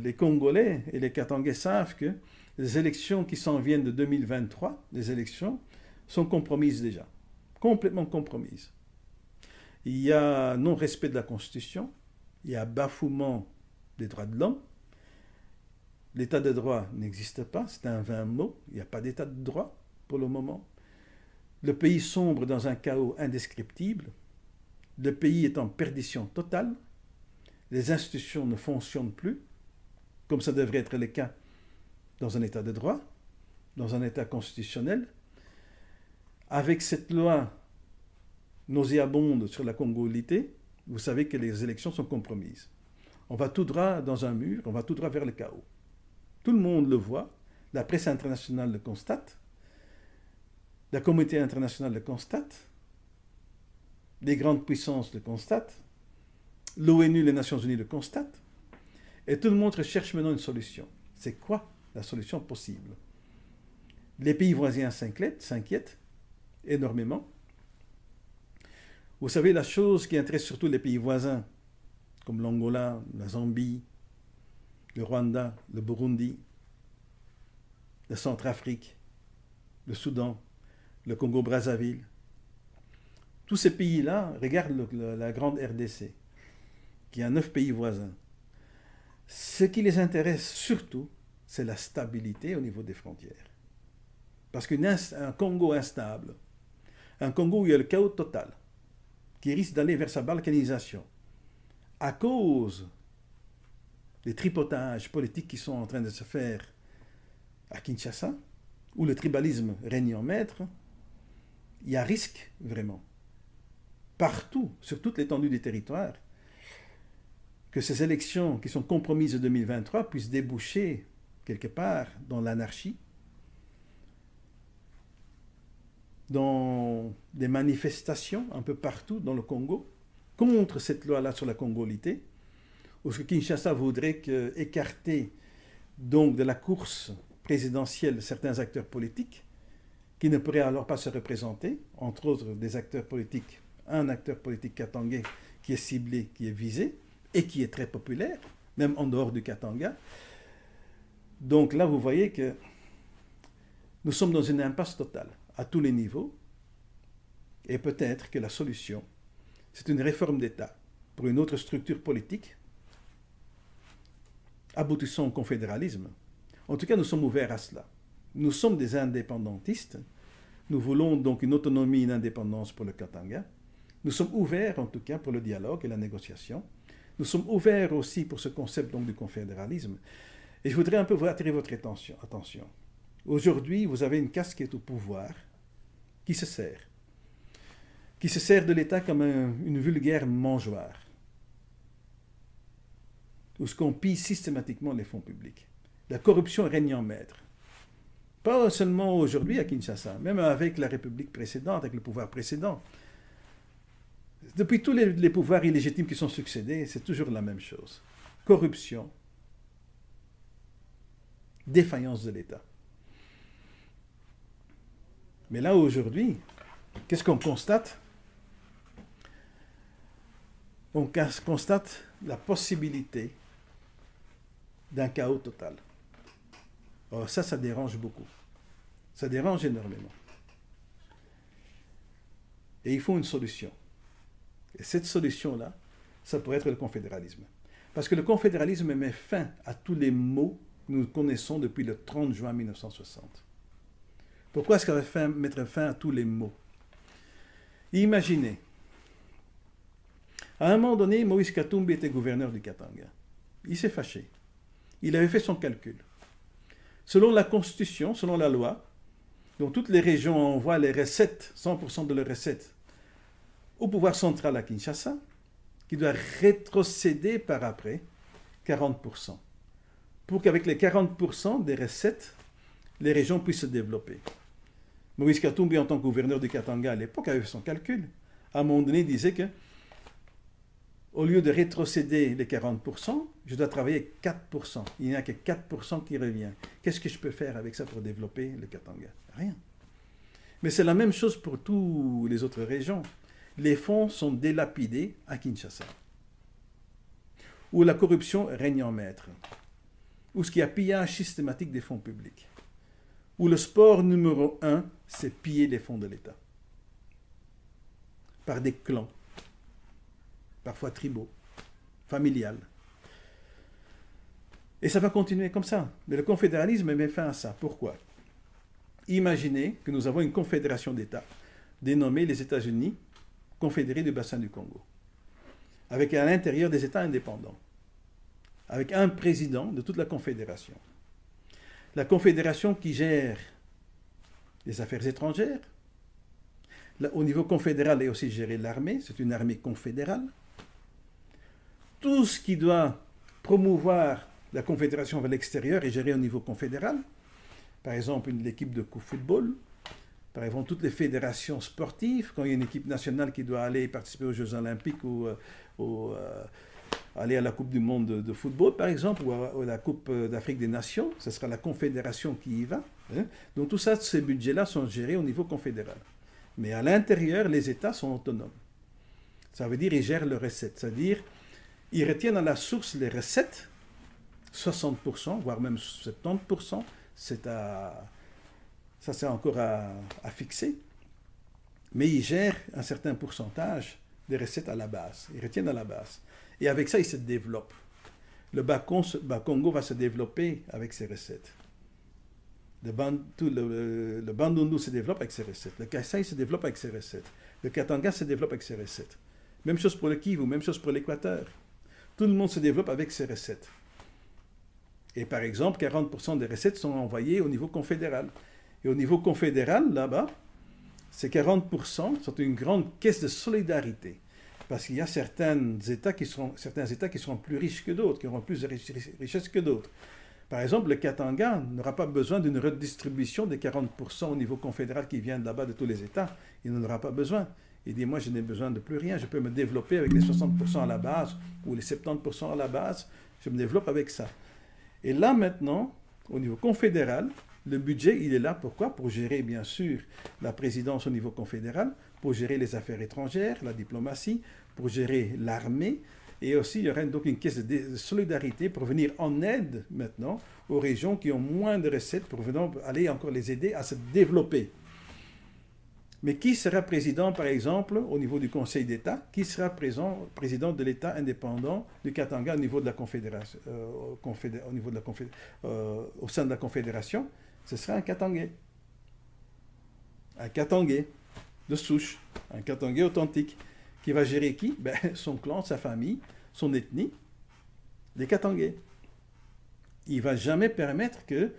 les Congolais et les Katangais savent que les élections qui s'en viennent de 2023, les élections, sont compromises déjà, complètement compromises. Il y a non-respect de la Constitution, il y a bafouement des droits de l'homme, l'état de droit n'existe pas, c'est un vain mot, il n'y a pas d'état de droit pour le moment. Le pays sombre dans un chaos indescriptible, le pays est en perdition totale, les institutions ne fonctionnent plus, comme ça devrait être le cas dans un état de droit, dans un état constitutionnel. Avec cette loi nauséabonde sur la congolité, vous savez que les élections sont compromises. On va tout droit dans un mur, on va tout droit vers le chaos. Tout le monde le voit, la presse internationale le constate, la communauté internationale le constate, les grandes puissances le constatent, l'ONU, les Nations Unies le constatent, et tout le monde recherche maintenant une solution. C'est quoi la solution possible? Les pays voisins s'inquiètent énormément. Vous savez, la chose qui intéresse surtout les pays voisins, comme l'Angola, la Zambie, le Rwanda, le Burundi, la Centrafrique, le Soudan, le Congo-Brazzaville, tous ces pays-là regardent la grande RDC, qui a 9 pays voisins. Ce qui les intéresse surtout, c'est la stabilité au niveau des frontières. Parce qu'un Congo instable, un Congo où il y a le chaos total, qui risque d'aller vers sa balkanisation, à cause des tripotages politiques qui sont en train de se faire à Kinshasa, où le tribalisme règne en maître, il y a risque vraiment, partout, sur toute l'étendue du territoire, que ces élections qui sont compromises de 2023 puissent déboucher quelque part dans l'anarchie, dans des manifestations un peu partout dans le Congo, contre cette loi-là sur la congolité, où ce que Kinshasa voudrait écarter donc de la course présidentielle certains acteurs politiques, qui ne pourraient alors pas se représenter, entre autres des acteurs politiques, un acteur politique katangais qui est ciblé, qui est visé, et qui est très populaire, même en dehors du Katanga. Donc là, vous voyez que nous sommes dans une impasse totale, à tous les niveaux, et peut-être que la solution, c'est une réforme d'État pour une autre structure politique, aboutissant au confédéralisme. En tout cas, nous sommes ouverts à cela. Nous sommes des indépendantistes, nous voulons donc une autonomie, une indépendance pour le Katanga. Nous sommes ouverts, en tout cas, pour le dialogue et la négociation. Nous sommes ouverts aussi pour ce concept donc, du confédéralisme. Et je voudrais un peu attirer votre attention. Aujourd'hui, vous avez une caste qui est au pouvoir, qui se sert de l'État comme une vulgaire mangeoire, où ce qu'on pille systématiquement les fonds publics. La corruption règne en maître. Pas seulement aujourd'hui à Kinshasa, même avec la République précédente, avec le pouvoir précédent. Depuis tous les pouvoirs illégitimes qui sont succédés, c'est toujours la même chose. Corruption, défaillance de l'État. Mais là, aujourd'hui, qu'est-ce qu'on constate? On constate la possibilité d'un chaos total. Alors ça dérange beaucoup. Ça dérange énormément. Et il faut une solution. Et cette solution-là, ça pourrait être le confédéralisme. Parce que le confédéralisme met fin à tous les maux que nous connaissons depuis le 30 juin 1960. Pourquoi est-ce qu'on va mettre fin à tous les maux? Imaginez, à un moment donné, Moïse Katumbi était gouverneur du Katanga. Il s'est fâché. Il avait fait son calcul. Selon la Constitution, selon la loi, Donc toutes les régions envoient les recettes, 100% de leurs recettes, au pouvoir central à Kinshasa, qui doit rétrocéder par après 40%, pour qu'avec les 40% des recettes, les régions puissent se développer. Moïse Katumbi, en tant que gouverneur du Katanga à l'époque, avait fait son calcul. À un moment donné, il disait que, au lieu de rétrocéder les 40%, je dois travailler 4%. Il n'y a que 4% qui revient. Qu'est-ce que je peux faire avec ça pour développer le Katanga? Rien. Mais c'est la même chose pour toutes les autres régions. Les fonds sont délapidés à Kinshasa, où la corruption règne en maître, où il y a pillage systématique des fonds publics, où le sport numéro 1, c'est piller les fonds de l'État, par des clans, parfois tribaux, familiales. Et ça va continuer comme ça. Mais le confédéralisme met fin à ça. Pourquoi? Imaginez que nous avons une confédération d'États, dénommée les États-Unis, confédérés du bassin du Congo, avec à l'intérieur des États indépendants, avec un président de toute la confédération. La confédération qui gère les affaires étrangères, au niveau confédéral est aussi géré l'armée, c'est une armée confédérale. Tout ce qui doit promouvoir la confédération vers l'extérieur est géré au niveau confédéral. Par exemple, l'équipe de football, par exemple, toutes les fédérations sportives, quand il y a une équipe nationale qui doit aller participer aux Jeux Olympiques ou aller à la Coupe du Monde de football, par exemple, ou à la Coupe d'Afrique des Nations, ce sera la confédération qui y va. Hein. Donc tout ça, ces budgets-là sont gérés au niveau confédéral. Mais à l'intérieur, les États sont autonomes. Ça veut dire qu'ils gèrent leurs recettes. C'est-à-dire ils retiennent à la source les recettes, 60%, voire même 70%, ça c'est encore à fixer. Mais ils gèrent un certain pourcentage des recettes à la base. Ils retiennent à la base. Et avec ça, ils se développent. Le Bas-Congo va se développer avec ses recettes. Le Bandundu se développe avec ses recettes. Le Kasaï se développe avec ses recettes. Le Katanga se développe avec ses recettes. Même chose pour le Kivu, même chose pour l'Équateur. Tout le monde se développe avec ses recettes. Et par exemple, 40% des recettes sont envoyées au niveau confédéral. Et au niveau confédéral, là-bas, ces 40% sont une grande caisse de solidarité. Parce qu'il y a certains États qui seront plus riches que d'autres, qui auront plus de richesses que d'autres. Par exemple, le Katanga n'aura pas besoin d'une redistribution des 40% au niveau confédéral qui vient de là-bas de tous les États. Il n'en aura pas besoin. Il dit, moi, je n'ai besoin de plus rien. Je peux me développer avec les 60% à la base ou les 70% à la base. Je me développe avec ça. Et là, maintenant, au niveau confédéral, le budget, il est là. Pourquoi? Pour gérer, bien sûr, la présidence au niveau confédéral, pour gérer les affaires étrangères, la diplomatie, pour gérer l'armée. Et aussi, il y aura donc une caisse de solidarité pour venir en aide, maintenant, aux régions qui ont moins de recettes, pour aller encore les aider à se développer. Mais qui sera président, par exemple, au niveau du Conseil d'État? Qui sera président de l'État indépendant du Katanga au niveau de la Confédération, au sein de la Confédération? Ce sera un Katangais. Un Katangais de souche, un Katangais authentique. Qui va gérer qui? Son clan, sa famille, son ethnie, les Katangais. Il ne va jamais permettre que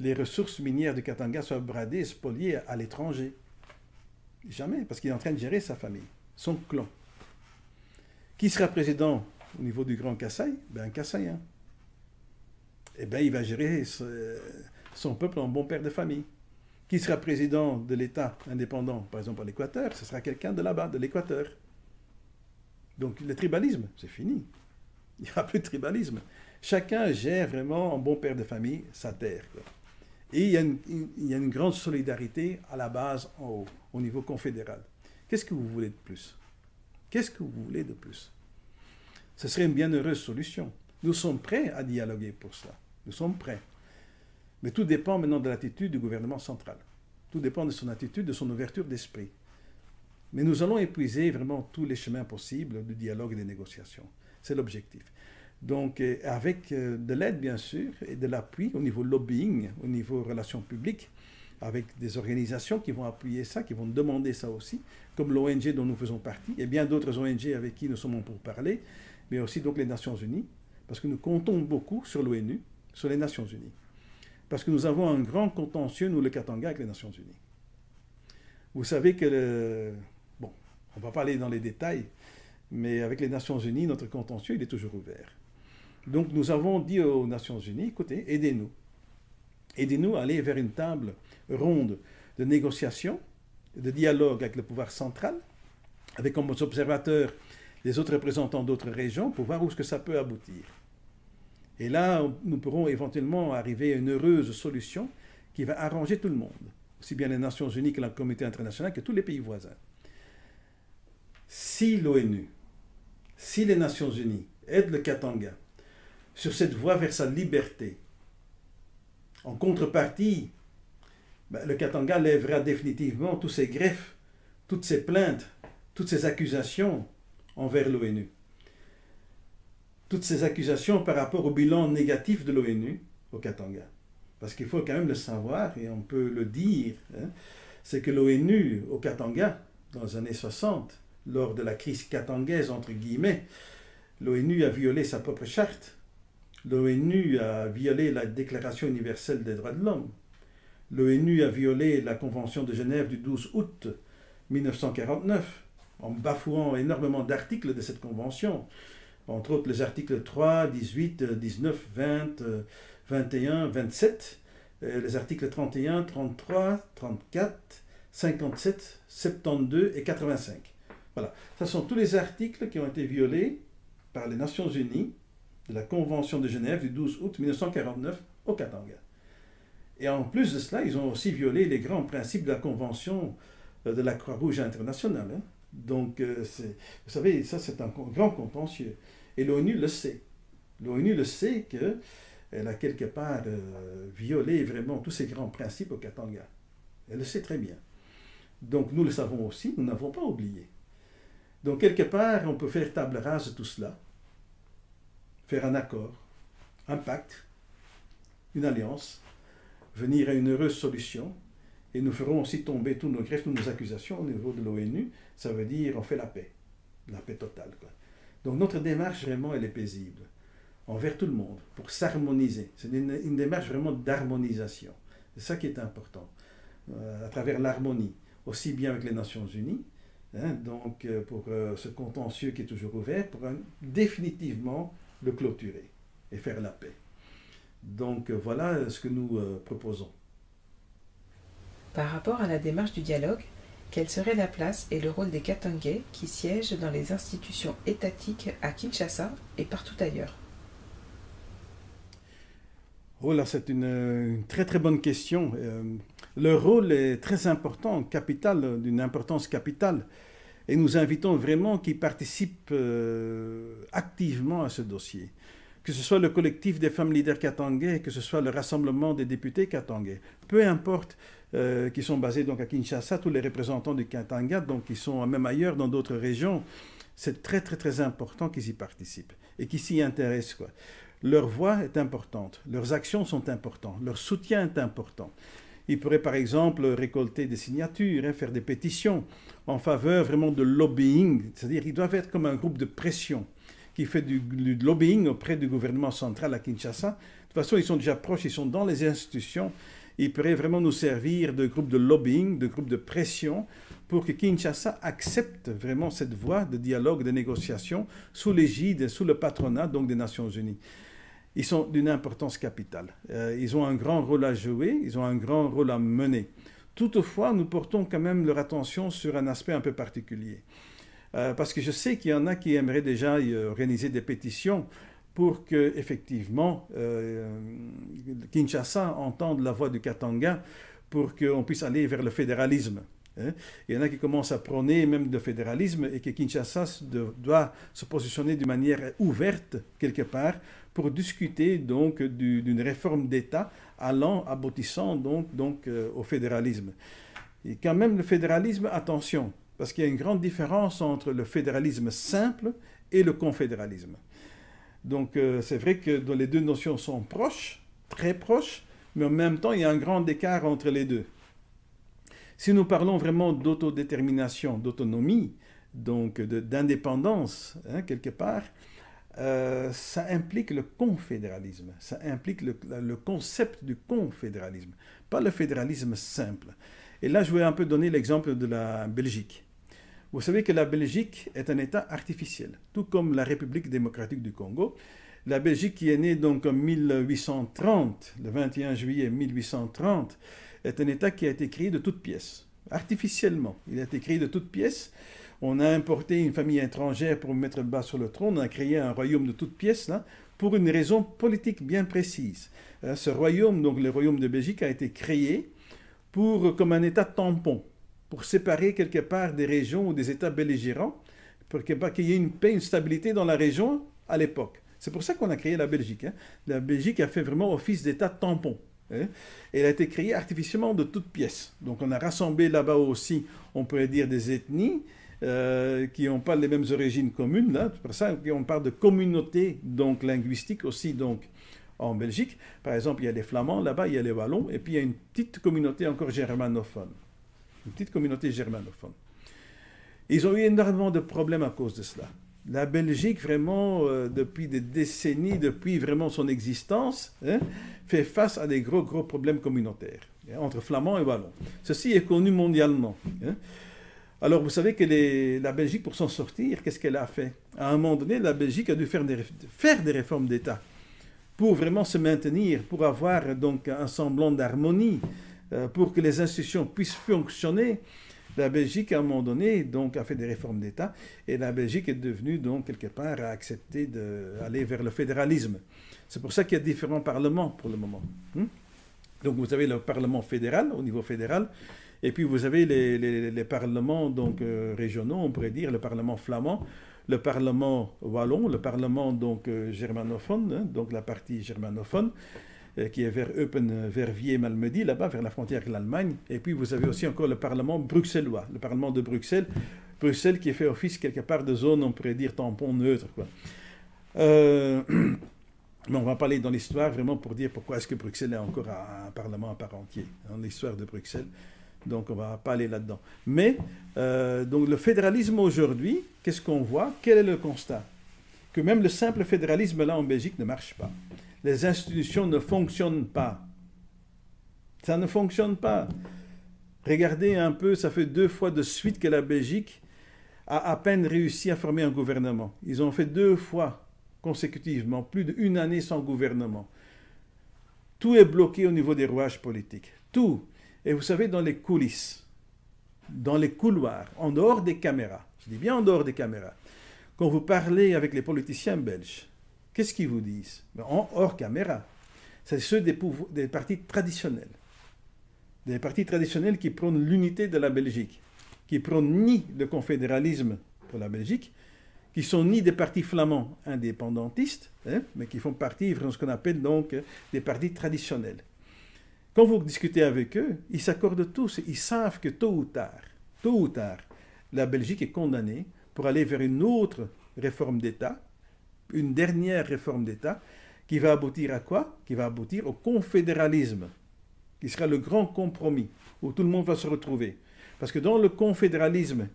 les ressources minières du Katanga soient bradées et spoliées à l'étranger. Jamais, parce qu'il est en train de gérer sa famille, son clan. Qui sera président au niveau du Grand Kasaï? Un Kasaïen. Il va gérer son peuple en bon père de famille. Qui sera président de l'État indépendant, par exemple à l'Équateur? Ce sera quelqu'un de là-bas, de l'Équateur. Donc le tribalisme, c'est fini. Il n'y aura plus de tribalisme. Chacun gère vraiment en bon père de famille sa terre, quoi. Et il y a une grande solidarité à la base, en haut, au niveau confédéral. Qu'est-ce que vous voulez de plus? Qu'est-ce que vous voulez de plus? Ce serait une bien heureuse solution. Nous sommes prêts à dialoguer pour ça. Nous sommes prêts. Mais tout dépend maintenant de l'attitude du gouvernement central. Tout dépend de son attitude, de son ouverture d'esprit. Mais nous allons épuiser vraiment tous les chemins possibles du dialogue et des négociations. C'est l'objectif. Donc, avec de l'aide, bien sûr, et de l'appui au niveau lobbying, au niveau relations publiques, avec des organisations qui vont appuyer ça, qui vont demander ça aussi, comme l'ONG dont nous faisons partie, et bien d'autres ONG avec qui nous sommes en pourparlers, mais aussi donc les Nations Unies, parce que nous comptons beaucoup sur l'ONU, sur les Nations Unies. parce que nous avons un grand contentieux, nous, le Katanga, avec les Nations Unies. Vous savez que, bon, on ne va pas aller dans les détails, mais avec les Nations Unies, notre contentieux, il est toujours ouvert. Donc nous avons dit aux Nations Unies, écoutez, aidez-nous. Aidez-nous à aller vers une table ronde de négociation, de dialogue avec le pouvoir central, avec comme observateurs les autres représentants d'autres régions, pour voir où est-ce que ça peut aboutir. Et là, nous pourrons éventuellement arriver à une heureuse solution qui va arranger tout le monde, aussi bien les Nations Unies que la communauté internationale, que tous les pays voisins. Si l'ONU, si les Nations Unies aident le Katanga sur cette voie vers sa liberté, en contrepartie, le Katanga lèvera définitivement tous ses greffes, toutes ses plaintes, toutes ses accusations envers l'ONU. Toutes ces accusations par rapport au bilan négatif de l'ONU au Katanga. Parce qu'il faut quand même le savoir, et on peut le dire, hein, c'est que l'ONU au Katanga, dans les années 60, lors de la crise katangaise, entre guillemets, l'ONU a violé sa propre charte. L'ONU a violé la Déclaration universelle des droits de l'homme. L'ONU a violé la Convention de Genève du 12 août 1949, en bafouant énormément d'articles de cette convention. Entre autres les articles 3, 18, 19, 20, 21, 27, les articles 31, 33, 34, 57, 72 et 85. Voilà, ce sont tous les articles qui ont été violés par les Nations Unies de la Convention de Genève du 12 août 1949 au Katanga. Et en plus de cela, ils ont aussi violé les grands principes de la Convention de la Croix-Rouge internationale. Hein. Donc, vous savez, ça c'est un grand contentieux. Et l'ONU le sait. L'ONU le sait qu'elle a quelque part violé vraiment tous ces grands principes au Katanga. Elle le sait très bien. Donc nous le savons aussi, nous n'avons pas oublié. Donc quelque part, on peut faire table rase de tout cela, faire un accord, un pacte, une alliance, venir à une heureuse solution, et nous ferons aussi tomber tous nos greffes, toutes nos accusations au niveau de l'ONU. Ça veut dire on fait la paix totale, quoi. Donc notre démarche vraiment, elle est paisible, envers tout le monde, pour s'harmoniser. C'est une démarche vraiment d'harmonisation. C'est ça qui est important, à travers l'harmonie, aussi bien avec les Nations Unies, hein, donc pour ce contentieux qui est toujours ouvert, pour définitivement le clôturer et faire la paix. Donc voilà ce que nous proposons. Par rapport à la démarche du dialogue, quelle serait la place et le rôle des Katangais qui siègent dans les institutions étatiques à Kinshasa et partout ailleurs? Oh là, c'est une très très bonne question. Leur rôle est très important, capital, d'une importance capitale. Et nous invitons vraiment qu'ils participent activement à ce dossier. Que ce soit le collectif des femmes leaders katangais, que ce soit le rassemblement des députés katangais. Peu importe, qui sont basés donc à Kinshasa, tous les représentants du Katanga, donc qui sont même ailleurs dans d'autres régions, c'est très très très important qu'ils y participent et qu'ils s'y intéressent, quoi. Leur voix est importante, leurs actions sont importantes, leur soutien est important. Ils pourraient par exemple récolter des signatures, hein, faire des pétitions en faveur vraiment de lobbying, c'est-à-dire ils doivent être comme un groupe de pression qui fait du lobbying auprès du gouvernement central à Kinshasa. De toute façon, ils sont déjà proches, ils sont dans les institutions. Ils pourraient vraiment nous servir de groupe de lobbying, de groupe de pression, pour que Kinshasa accepte vraiment cette voie de dialogue, de négociation, sous l'égide, sous le patronat donc des Nations Unies. Ils sont d'une importance capitale. Ils ont un grand rôle à jouer, ils ont un grand rôle à mener. Toutefois, nous portons quand même leur attention sur un aspect un peu particulier. Parce que je sais qu'il y en a qui aimeraient déjà organiser des pétitions pour que, effectivement, Kinshasa entende la voix du Katanga pour qu'on puisse aller vers le fédéralisme. Hein. Il y en a qui commencent à prôner même le fédéralisme et que Kinshasa doit se positionner d'une manière ouverte, quelque part, pour discuter donc d'une réforme d'État aboutissant donc au fédéralisme. Et quand même, le fédéralisme, attention, parce qu'il y a une grande différence entre le fédéralisme simple et le confédéralisme. Donc c'est vrai que les deux notions sont proches, très proches, mais en même temps il y a un grand écart entre les deux. Si nous parlons vraiment d'autodétermination, d'autonomie, donc d'indépendance, hein, quelque part, ça implique le confédéralisme, ça implique le concept du confédéralisme, pas le fédéralisme simple. Et là, je vais un peu donner l'exemple de la Belgique. Vous savez que la Belgique est un État artificiel, tout comme la République démocratique du Congo. La Belgique, qui est née donc en 1830, le 21 juillet 1830, est un État qui a été créé de toutes pièces, artificiellement. Il a été créé de toutes pièces. On a importé une famille étrangère pour mettre le bas sur le trône. On a créé un royaume de toutes pièces, là, pour une raison politique bien précise. Ce royaume, donc le royaume de Belgique, a été créé comme un État tampon, pour séparer quelque part des régions ou des États belligérants, pour qu'il y ait une paix, une stabilité dans la région à l'époque. C'est pour ça qu'on a créé la Belgique. La Belgique a fait vraiment office d'État tampon. Et elle a été créée artificiellement de toutes pièces. Donc on a rassemblé là-bas aussi, on pourrait dire, des ethnies qui n'ont pas les mêmes origines communes. Là. C'est pour ça qu'on parle de communauté donc, linguistique aussi donc, en Belgique. Par exemple, il y a les Flamands là-bas, il y a les Wallons, et puis il y a une petite communauté encore germanophone. Une petite communauté germanophone. Ils ont eu énormément de problèmes à cause de cela. La Belgique, vraiment, depuis des décennies, depuis vraiment son existence, fait face à des gros problèmes communautaires, entre Flamands et Wallons. Ceci est connu mondialement. Alors, vous savez que la Belgique, pour s'en sortir, qu'est-ce qu'elle a fait? À un moment donné, la Belgique a dû faire des réformes d'État pour vraiment se maintenir, pour avoir donc un semblant d'harmonie, pour que les institutions puissent fonctionner. La Belgique, à un moment donné, donc, a fait des réformes d'État, et la Belgique est devenue, donc, quelque part, à accepter d'aller vers le fédéralisme. C'est pour ça qu'il y a différents parlements, pour le moment. Donc, vous avez le Parlement fédéral, au niveau fédéral, et puis vous avez les parlements, donc, régionaux, on pourrait dire, le Parlement flamand, le Parlement wallon, le Parlement, donc, germanophone, donc la partie germanophone, qui est vers Eupen, Verviers, Malmedy, là-bas, vers la frontière avec l'Allemagne. Et puis, vous avez aussi encore le Parlement bruxellois, le Parlement de Bruxelles. Bruxelles qui fait office quelque part de zone, on pourrait dire, tampon neutre, quoi. Mais on va pas aller dans l'histoire vraiment pour dire pourquoi est-ce que Bruxelles est encore un Parlement à part entier, dans l'histoire de Bruxelles. Donc, on ne va pas aller là-dedans. Mais, donc, le fédéralisme aujourd'hui, qu'est-ce qu'on voit? Quel est le constat? Que même le simple fédéralisme, là, en Belgique, ne marche pas. Les institutions ne fonctionnent pas. Ça ne fonctionne pas. Regardez un peu, ça fait 2 fois de suite que la Belgique a à peine réussi à former un gouvernement. Ils ont fait 2 fois consécutivement, plus d'1 année sans gouvernement. Tout est bloqué au niveau des rouages politiques. Tout. Et vous savez, dans les coulisses, dans les couloirs, en dehors des caméras, je dis bien en dehors des caméras, quand vous parlez avec les politiciens belges, qu'est-ce qu'ils vous disent? Hors caméra. C'est ceux des partis traditionnels. Des partis traditionnels qui prônent l'unité de la Belgique, qui prônent ni le confédéralisme pour la Belgique, qui sont ni des partis flamands indépendantistes, mais qui font partie de ce qu'on appelle donc des partis traditionnels. Quand vous discutez avec eux, ils s'accordent tous, ils savent que tôt ou tard, la Belgique est condamnée pour aller vers une autre réforme d'État, une dernière réforme d'État, qui va aboutir à quoi? Qui va aboutir au confédéralisme, qui sera le grand compromis, où tout le monde va se retrouver. Parce que dans le confédéralisme,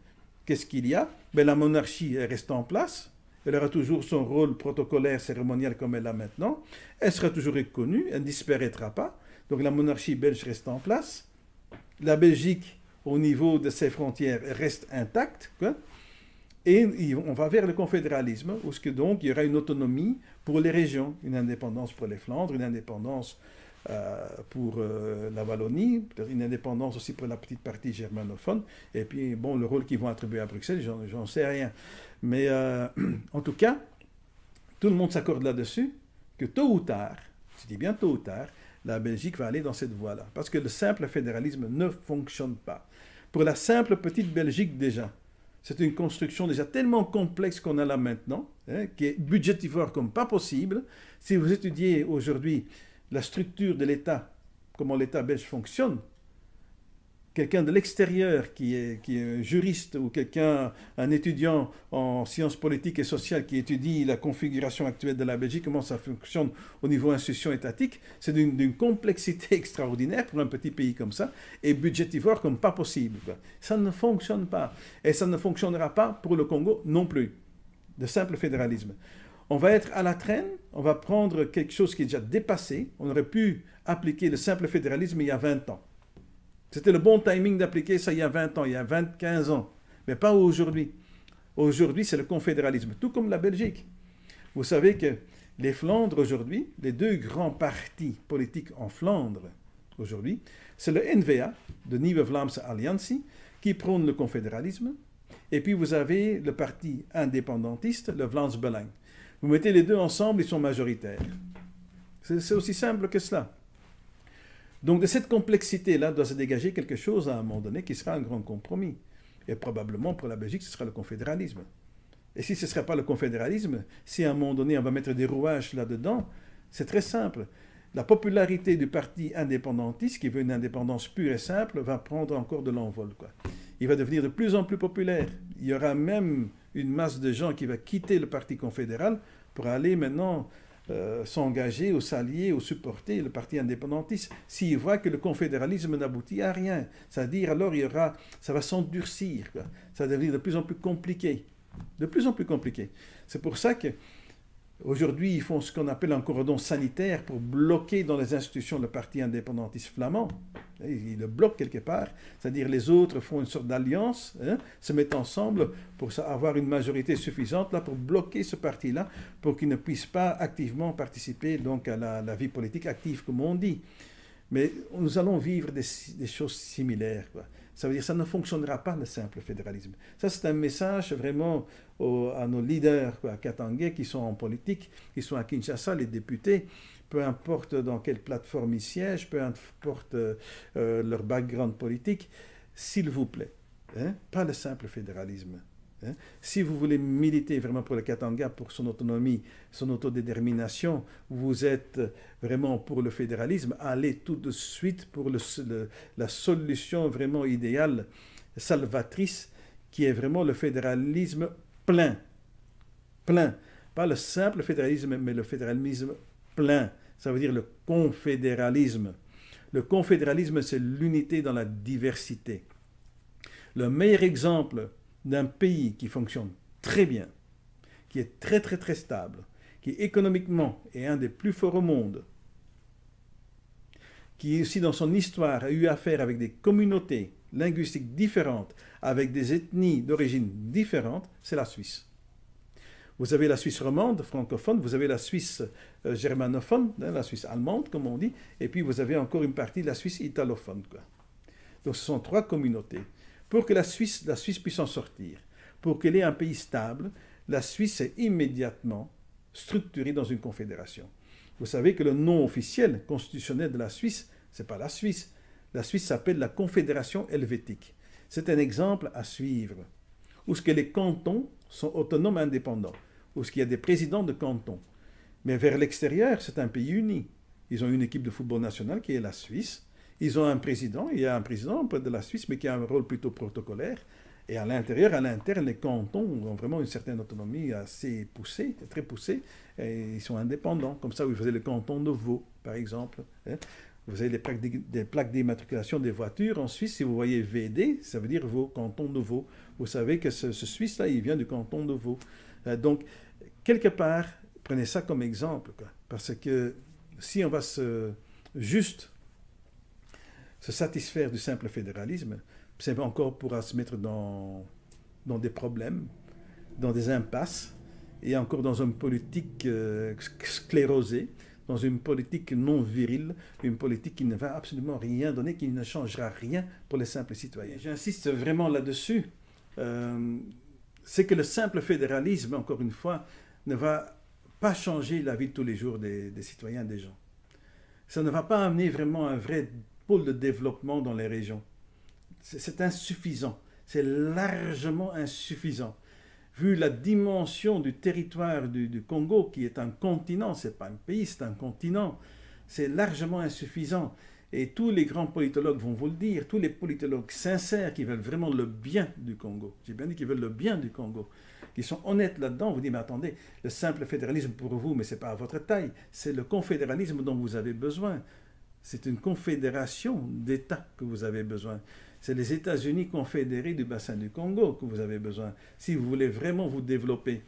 qu'est-ce qu'il y a? La monarchie elle reste en place, elle aura toujours son rôle protocolaire, cérémonial comme elle a maintenant, elle sera toujours reconnue, elle ne disparaîtra pas, donc la monarchie belge reste en place, la Belgique, au niveau de ses frontières, reste intacte, quoi. Et on va vers le confédéralisme, où donc il y aura une autonomie pour les régions, une indépendance pour les Flandres, une indépendance pour la Wallonie, peut-être une indépendance aussi pour la petite partie germanophone, et puis bon, le rôle qu'ils vont attribuer à Bruxelles, j'en sais rien. Mais en tout cas, tout le monde s'accorde là-dessus, que tôt ou tard, je dis bien tôt ou tard, la Belgique va aller dans cette voie-là, parce que le simple fédéralisme ne fonctionne pas. Pour la simple petite Belgique déjà, c'est une construction déjà tellement complexe qu'on a là maintenant, qui est budgétivore comme pas possible. Si vous étudiez aujourd'hui la structure de l'État, comment l'État belge fonctionne, quelqu'un de l'extérieur qui est un juriste ou un étudiant en sciences politiques et sociales qui étudie la configuration actuelle de la Belgique, comment ça fonctionne au niveau institution étatique, c'est d'une complexité extraordinaire pour un petit pays comme ça, et budgétivore comme pas possible. Ça ne fonctionne pas. Et ça ne fonctionnera pas pour le Congo non plus. De simple fédéralisme. On va être à la traîne, on va prendre quelque chose qui est déjà dépassé. On aurait pu appliquer le simple fédéralisme il y a 20 ans. C'était le bon timing d'appliquer ça il y a 20 ans, il y a 15 ans, mais pas aujourd'hui. Aujourd'hui, c'est le confédéralisme, tout comme la Belgique. Vous savez que les Flandres aujourd'hui, les deux grands partis politiques en Flandre aujourd'hui, c'est le N-VA, de Nieuwe Vlaamse Alliantie, qui prône le confédéralisme, et puis vous avez le parti indépendantiste, le Vlaams Belang. Vous mettez les deux ensemble, ils sont majoritaires. C'est aussi simple que cela. Donc de cette complexité-là doit se dégager quelque chose à un moment donné qui sera un grand compromis. Et probablement pour la Belgique, ce sera le confédéralisme. Et si ce ne serait pas le confédéralisme, si à un moment donné on va mettre des rouages là-dedans, c'est très simple. La popularité du parti indépendantiste, qui veut une indépendance pure et simple, va prendre encore de l'envol, quoi. Il va devenir de plus en plus populaire. Il y aura même une masse de gens qui va quitter le parti confédéral pour aller maintenant s'engager ou s'allier ou supporter le parti indépendantiste s'il voit que le confédéralisme n'aboutit à rien. C'est-à-dire alors ça va s'endurcir, quoi. Ça va devenir de plus en plus compliqué. De plus en plus compliqué. C'est pour ça que aujourd'hui, ils font ce qu'on appelle un cordon sanitaire pour bloquer dans les institutions le parti indépendantiste flamand. Ils le bloquent quelque part, c'est-à-dire les autres font une sorte d'alliance, se mettent ensemble pour avoir une majorité suffisante là, pour bloquer ce parti-là, pour qu'il ne puisse pas activement participer donc, à la vie politique active, comme on dit. Mais nous allons vivre des choses similaires, quoi. Ça veut dire que ça ne fonctionnera pas, le simple fédéralisme. Ça, c'est un message vraiment à nos leaders à Katanga qui sont en politique, qui sont à Kinshasa, les députés, peu importe dans quelle plateforme ils siègent, peu importe leur background politique, s'il vous plaît, pas le simple fédéralisme. Si vous voulez militer vraiment pour le Katanga, pour son autonomie, son autodétermination, vous êtes vraiment pour le fédéralisme, allez tout de suite pour la solution vraiment idéale, salvatrice, qui est vraiment le fédéralisme plein. Plein. Pas le simple fédéralisme, mais le fédéralisme plein. Ça veut dire le confédéralisme. Le confédéralisme, c'est l'unité dans la diversité. Le meilleur exemple d'un pays qui fonctionne très bien, qui est très très très stable, qui économiquement est un des plus forts au monde, qui aussi dans son histoire a eu affaire avec des communautés linguistiques différentes, avec des ethnies d'origine différentes, c'est la Suisse. Vous avez la Suisse romande, francophone, vous avez la Suisse germanophone, la Suisse allemande, comme on dit, et puis vous avez encore une partie de la Suisse italophone, quoi. Donc ce sont trois communautés. Pour que la Suisse puisse en sortir, pour qu'elle ait un pays stable, la Suisse est immédiatement structurée dans une confédération. Vous savez que le nom officiel, constitutionnel de la Suisse, ce n'est pas la Suisse. La Suisse s'appelle la Confédération helvétique. C'est un exemple à suivre, où ce que les cantons sont autonomes indépendants, où ce qu'il y a des présidents de cantons. Mais vers l'extérieur, c'est un pays uni. Ils ont une équipe de football national qui est la Suisse. Ils ont un président, il y a un président de la Suisse, mais qui a un rôle plutôt protocolaire. Et à l'intérieur, à l'interne, les cantons ont vraiment une certaine autonomie assez poussée, très poussée, et ils sont indépendants. Comme ça, vous faisiez le canton de Vaud, par exemple. Vous avez des plaques d'immatriculation des voitures en Suisse. Si vous voyez VD, ça veut dire Vaud, canton de Vaud. Vous savez que ce Suisse-là, il vient du canton de Vaud. Donc, quelque part, prenez ça comme exemple, quoi. Parce que si on va juste se satisfaire du simple fédéralisme, c'est encore pourra se mettre dans des problèmes, dans des impasses, et encore dans une politique sclérosée, dans une politique non virile, une politique qui ne va absolument rien donner, qui ne changera rien pour les simples citoyens. J'insiste vraiment là-dessus. C'est que le simple fédéralisme, encore une fois, ne va pas changer la vie de tous les jours des citoyens, des gens. Ça ne va pas amener vraiment un vrai pôle de développement dans les régions. C'est insuffisant. C'est largement insuffisant. Vu la dimension du territoire du Congo, qui est un continent, ce n'est pas un pays, c'est un continent, c'est largement insuffisant. Et tous les grands politologues vont vous le dire, tous les politologues sincères qui veulent vraiment le bien du Congo, j'ai bien dit qu'ils veulent le bien du Congo, qui sont honnêtes là-dedans, vous dites, mais attendez, le simple fédéralisme pour vous, mais ce n'est pas à votre taille, c'est le confédéralisme dont vous avez besoin. C'est une confédération d'États que vous avez besoin. C'est les États-Unis confédérés du bassin du Congo que vous avez besoin. Si vous voulez vraiment vous développer,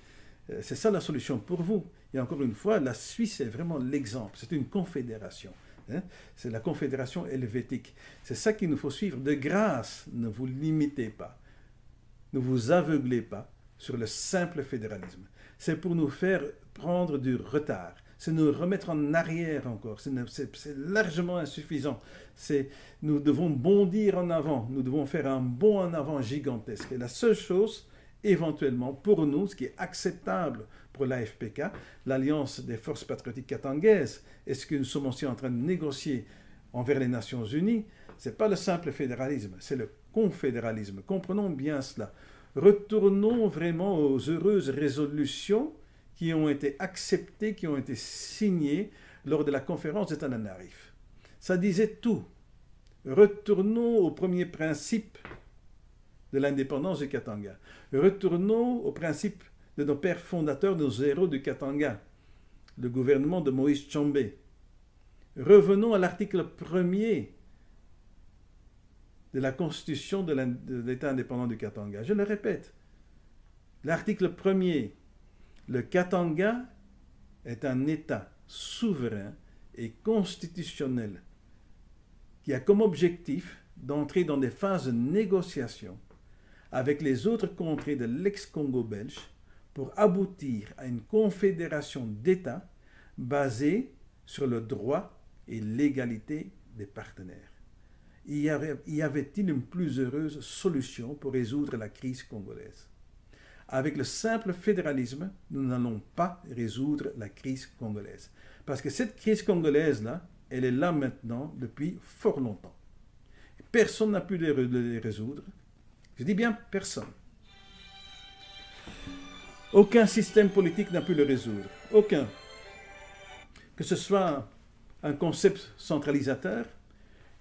C'est ça la solution pour vous. Et encore une fois, la Suisse est vraiment l'exemple. C'est une confédération. Hein? C'est la confédération helvétique. C'est ça qu'il nous faut suivre. De grâce, ne vous limitez pas. Ne vous aveuglez pas sur le simple fédéralisme. C'est pour nous faire prendre du retard. C'est nous remettre en arrière encore. C'est largement insuffisant. Nous devons bondir en avant. Nous devons faire un bond en avant gigantesque. Et la seule chose, éventuellement, pour nous, ce qui est acceptable pour l'AFPK, l'Alliance des forces patriotiques katangaises, et ce que nous sommes aussi en train de négocier envers les Nations Unies, ce n'est pas le simple fédéralisme, c'est le confédéralisme. Comprenons bien cela. Retournons vraiment aux heureuses résolutions qui ont été acceptées, qui ont été signées lors de la conférence de Tananarive. Ça disait tout. Retournons aux premiers principes de l'indépendance du Katanga. Retournons aux principes de nos pères fondateurs, de nos héros du Katanga, le gouvernement de Moïse Tshombe. Revenons à l'article 1er de la constitution de l'État indépendant du Katanga. Je le répète, l'article 1er, le Katanga est un État souverain et constitutionnel qui a comme objectif d'entrer dans des phases de négociation avec les autres contrées de l'ex-Congo belge pour aboutir à une confédération d'États basée sur le droit et l'égalité des partenaires. Y avait-il une plus heureuse solution pour résoudre la crise congolaise? Avec le simple fédéralisme, nous n'allons pas résoudre la crise congolaise. Parce que cette crise congolaise-là, elle est là maintenant depuis fort longtemps. Personne n'a pu les résoudre. Je dis bien personne. Aucun système politique n'a pu le résoudre. Aucun. Que ce soit un concept centralisateur,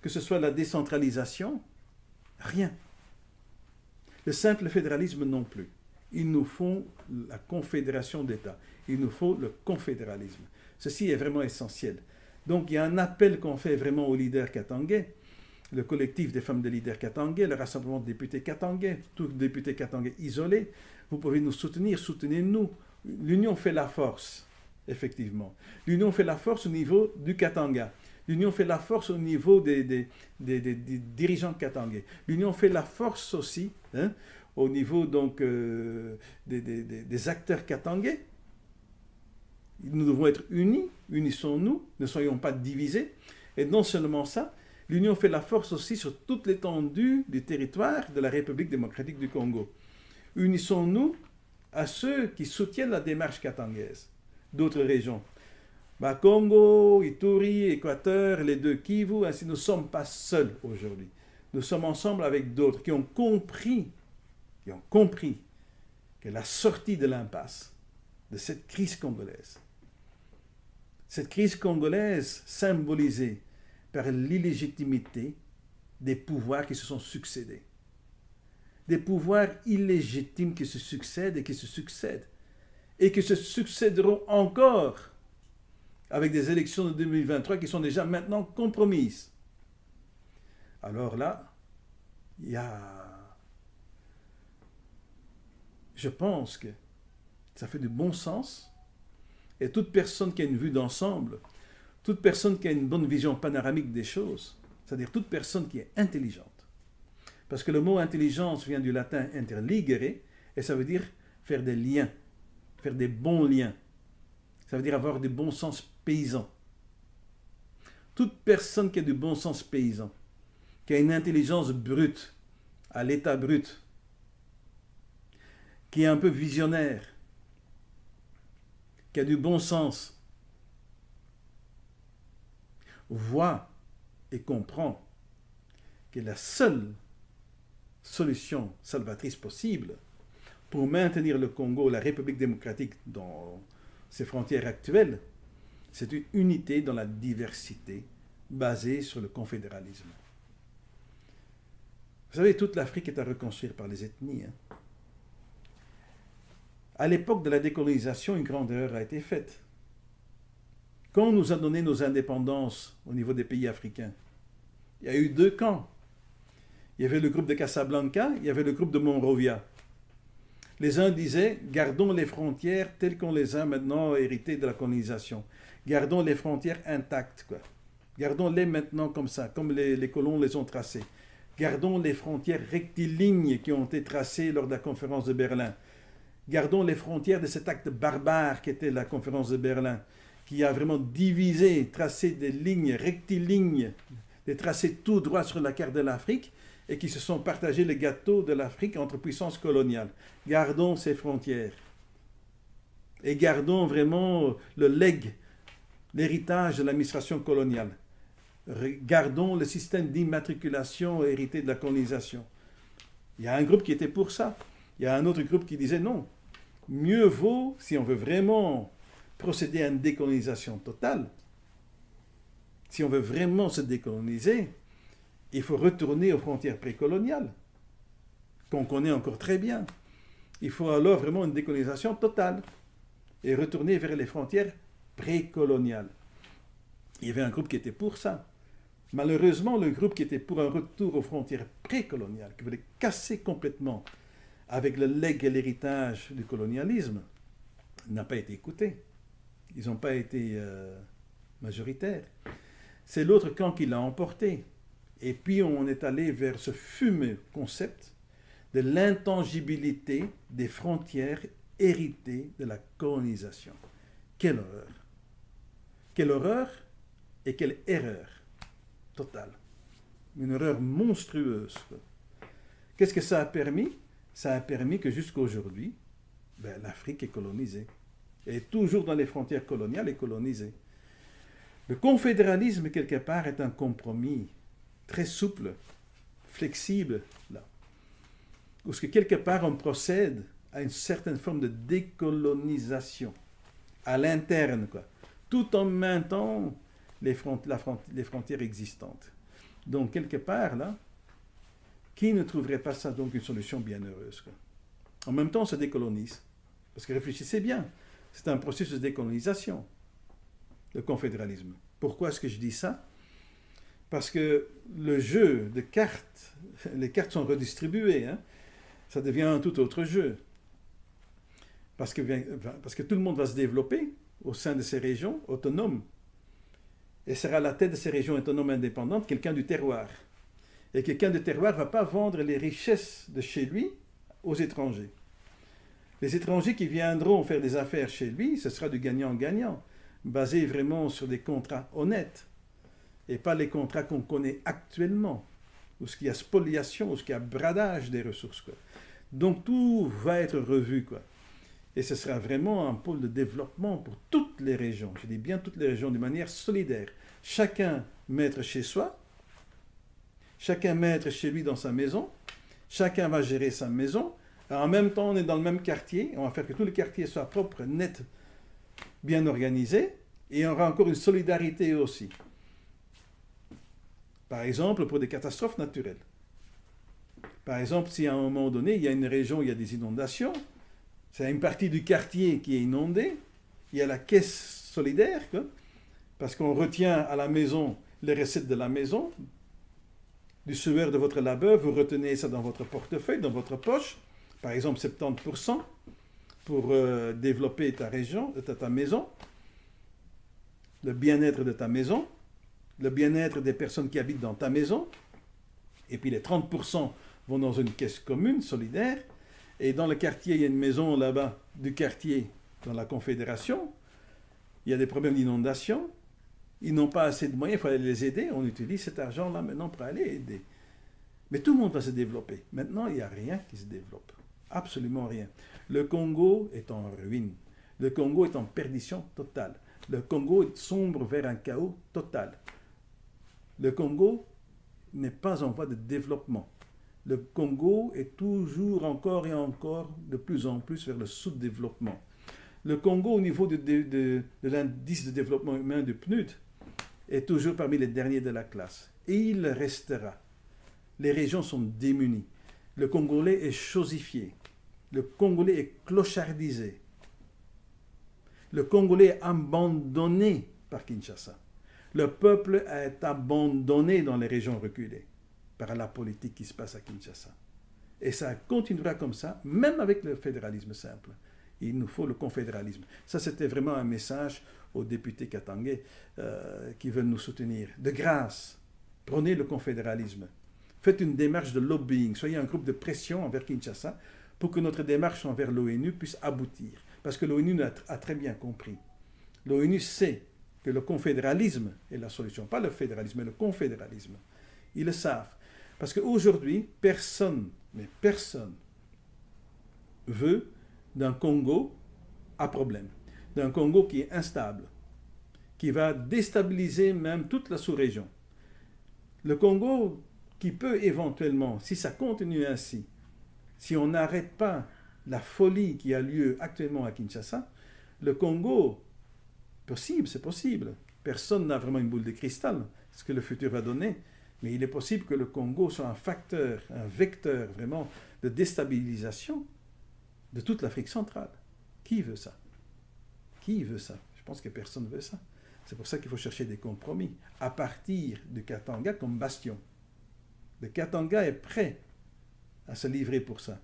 que ce soit la décentralisation, rien. Le simple fédéralisme non plus. Il nous faut la confédération d'États. Il nous faut le confédéralisme. Ceci est vraiment essentiel. Donc il y a un appel qu'on fait vraiment aux leaders katangais, le collectif des femmes de leaders katangais, le rassemblement de députés katangais, tous les députés katangais isolés. Vous pouvez nous soutenir, soutenez-nous. L'union fait la force, effectivement. L'union fait la force au niveau du Katanga. L'union fait la force au niveau des dirigeants katangais. L'union fait la force aussi au niveau donc, des acteurs katangais. Nous devons être unis, unissons-nous, ne soyons pas divisés. Et non seulement ça, l'union fait la force aussi sur toute l'étendue du territoire de la République démocratique du Congo. Unissons-nous à ceux qui soutiennent la démarche katangaise d'autres régions. Congo, Ituri, Équateur, les deux Kivu, ainsi nous ne sommes pas seuls aujourd'hui. Nous sommes ensemble avec d'autres qui ont compris que la sortie de l'impasse, de cette crise congolaise symbolisée par l'illégitimité des pouvoirs qui se sont succédés. Des pouvoirs illégitimes qui se succèdent et qui se succèdent. Et qui se succéderont encore avec des élections de 2023 qui sont déjà maintenant compromises. Alors là, je pense que ça fait du bon sens. Et toute personne qui a une vue d'ensemble, toute personne qui a une bonne vision panoramique des choses, c'est-à-dire toute personne qui est intelligente. Parce que le mot intelligence vient du latin interligere, et ça veut dire faire des liens, faire des bons liens. Ça veut dire avoir du bon sens paysan. Toute personne qui a du bon sens paysan, qui a une intelligence brute, à l'état brut, qui est un peu visionnaire, qui a du bon sens, voit et comprend que la seule solution salvatrice possible pour maintenir le Congo, la République démocratique dans ses frontières actuelles, c'est une unité dans la diversité basée sur le confédéralisme. Vous savez, toute l'Afrique est à reconstruire par les ethnies. À l'époque de la décolonisation, une grande erreur a été faite. Quand on nous a donné nos indépendances au niveau des pays africains, il y a eu deux camps. Il y avait le groupe de Casablanca, il y avait le groupe de Monrovia. Les uns disaient, gardons les frontières telles qu'on les a maintenant héritées de la colonisation. Gardons les frontières intactes, quoi. Gardons-les maintenant comme ça, comme les colons les ont tracées. Gardons les frontières rectilignes qui ont été tracées lors de la conférence de Berlin. Gardons les frontières de cet acte barbare qu'était la conférence de Berlin, qui a vraiment divisé, tracé des lignes rectilignes, des tracés tout droit sur la carte de l'Afrique, et qui se sont partagés le gâteau de l'Afrique entre puissances coloniales. Gardons ces frontières. Et gardons vraiment le legs, l'héritage de l'administration coloniale. Gardons le système d'immatriculation hérité de la colonisation. Il y a un groupe qui était pour ça. Il y a un autre groupe qui disait non. Mieux vaut, si on veut vraiment procéder à une décolonisation totale, si on veut vraiment se décoloniser, il faut retourner aux frontières précoloniales, qu'on connaît encore très bien. Il faut alors vraiment une décolonisation totale et retourner vers les frontières précoloniales. Il y avait un groupe qui était pour ça. Malheureusement, le groupe qui était pour un retour aux frontières précoloniales, qui voulait casser complètement avec le legs et l'héritage du colonialisme, n'a pas été écouté. Ils n'ont pas été majoritaires. C'est l'autre camp qui l'a emporté. Et puis on est allé vers ce fumeux concept de l'intangibilité des frontières héritées de la colonisation. Quelle horreur! Quelle horreur et quelle erreur totale. Une erreur monstrueuse. Qu'est-ce que ça a permis? Ça a permis que jusqu'aujourd'hui, l'Afrique est colonisée. Et toujours dans les frontières coloniales et colonisée. Le confédéralisme, quelque part, est un compromis très souple, flexible, là. Parce que quelque part, on procède à une certaine forme de décolonisation, à l'interne, quoi, tout en maintenant les frontières existantes. Donc, quelque part, là, qui ne trouverait pas ça donc une solution bienheureuse, quoi? En même temps, on se décolonise. Parce que réfléchissez bien, c'est un processus de décolonisation, le confédéralisme. Pourquoi est-ce que je dis ça? Parce que le jeu de cartes, les cartes sont redistribuées, hein, ça devient un tout autre jeu. Parce que tout le monde va se développer au sein de ces régions autonomes. Et sera à la tête de ces régions autonomes indépendantes quelqu'un du terroir. Et quelqu'un du terroir ne va pas vendre les richesses de chez lui aux étrangers. Les étrangers qui viendront faire des affaires chez lui, ce sera du gagnant-gagnant, basé vraiment sur des contrats honnêtes. Et pas les contrats qu'on connaît actuellement, où il y a spoliation, où il y a bradage des ressources, quoi. Donc tout va être revu, quoi. Et ce sera vraiment un pôle de développement pour toutes les régions. Je dis bien toutes les régions, de manière solidaire. Chacun maître chez soi, chacun maître chez lui dans sa maison, chacun va gérer sa maison. En même temps, on est dans le même quartier, on va faire que tout le quartier soit propre, net, bien organisé, et on aura encore une solidarité aussi. Par exemple, pour des catastrophes naturelles. Par exemple, si à un moment donné, il y a une région où il y a des inondations, c'est une partie du quartier qui est inondée, il y a la caisse solidaire, quoi, parce qu'on retient à la maison les recettes de la maison, du sueur de votre labeur, vous retenez ça dans votre portefeuille, dans votre poche, par exemple 70% pour développer ta région, ta maison, le bien-être de ta maison, le bien-être des personnes qui habitent dans ta maison, et puis les 30% vont dans une caisse commune, solidaire, et dans le quartier, il y a une maison là-bas du quartier, dans la Confédération, il y a des problèmes d'inondation, ils n'ont pas assez de moyens, il faut aller les aider, on utilise cet argent-là maintenant pour aller aider. Mais tout le monde va se développer. Maintenant, il n'y a rien qui se développe. Absolument rien. Le Congo est en ruine. Le Congo est en perdition totale. Le Congo sombre vers un chaos total. Le Congo n'est pas en voie de développement. Le Congo est toujours encore et encore de plus en plus vers le sous-développement. Le Congo, au niveau de l'indice de développement humain du PNUD, est toujours parmi les derniers de la classe. Et il restera. Les régions sont démunies. Le Congolais est chosifié. Le Congolais est clochardisé. Le Congolais est abandonné par Kinshasa. Le peuple est abandonné dans les régions reculées par la politique qui se passe à Kinshasa. Et ça continuera comme ça, même avec le fédéralisme simple. Il nous faut le confédéralisme. Ça, c'était vraiment un message aux députés katangais qui veulent nous soutenir. De grâce, prenez le confédéralisme. Faites une démarche de lobbying. Soyez un groupe de pression envers Kinshasa pour que notre démarche envers l'ONU puisse aboutir. Parce que l'ONU a très bien compris. L'ONU sait que le confédéralisme est la solution. Pas le fédéralisme, mais le confédéralisme. Ils le savent. Parce qu'aujourd'hui, personne, mais personne, veut d'un Congo à problème. D'un Congo qui est instable, qui va déstabiliser même toute la sous-région. Le Congo qui peut éventuellement, si ça continue ainsi, si on n'arrête pas la folie qui a lieu actuellement à Kinshasa, le Congo, possible, c'est possible. Personne n'a vraiment une boule de cristal, ce que le futur va donner, mais il est possible que le Congo soit un facteur, un vecteur vraiment de déstabilisation de toute l'Afrique centrale. Qui veut ça? Qui veut ça? Je pense que personne ne veut ça. C'est pour ça qu'il faut chercher des compromis à partir de Katanga comme bastion. Le Katanga est prêt à se livrer pour ça.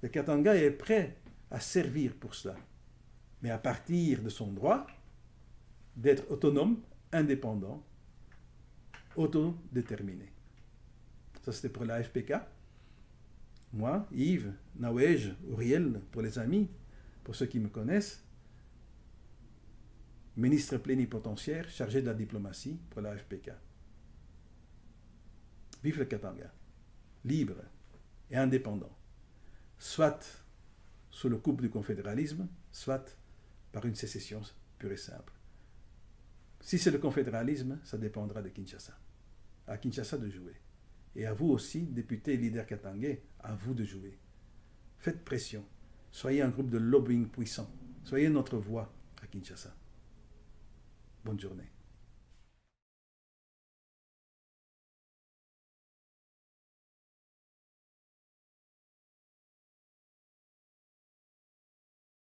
Le Katanga est prêt à servir pour cela. Mais à partir de son droit d'être autonome, indépendant, autodéterminé. Ça, c'était pour la FPK. Moi, Yves, Nawej, Uriel, pour les amis, pour ceux qui me connaissent, ministre plénipotentiaire chargé de la diplomatie pour la FPK. Vive le Katanga, libre et indépendant, soit sous le coup du confédéralisme, soit par une sécession pure et simple. Si c'est le confédéralisme, ça dépendra de Kinshasa. À Kinshasa de jouer. Et à vous aussi, députés et leaders katangais, à vous de jouer. Faites pression. Soyez un groupe de lobbying puissant. Soyez notre voix à Kinshasa. Bonne journée.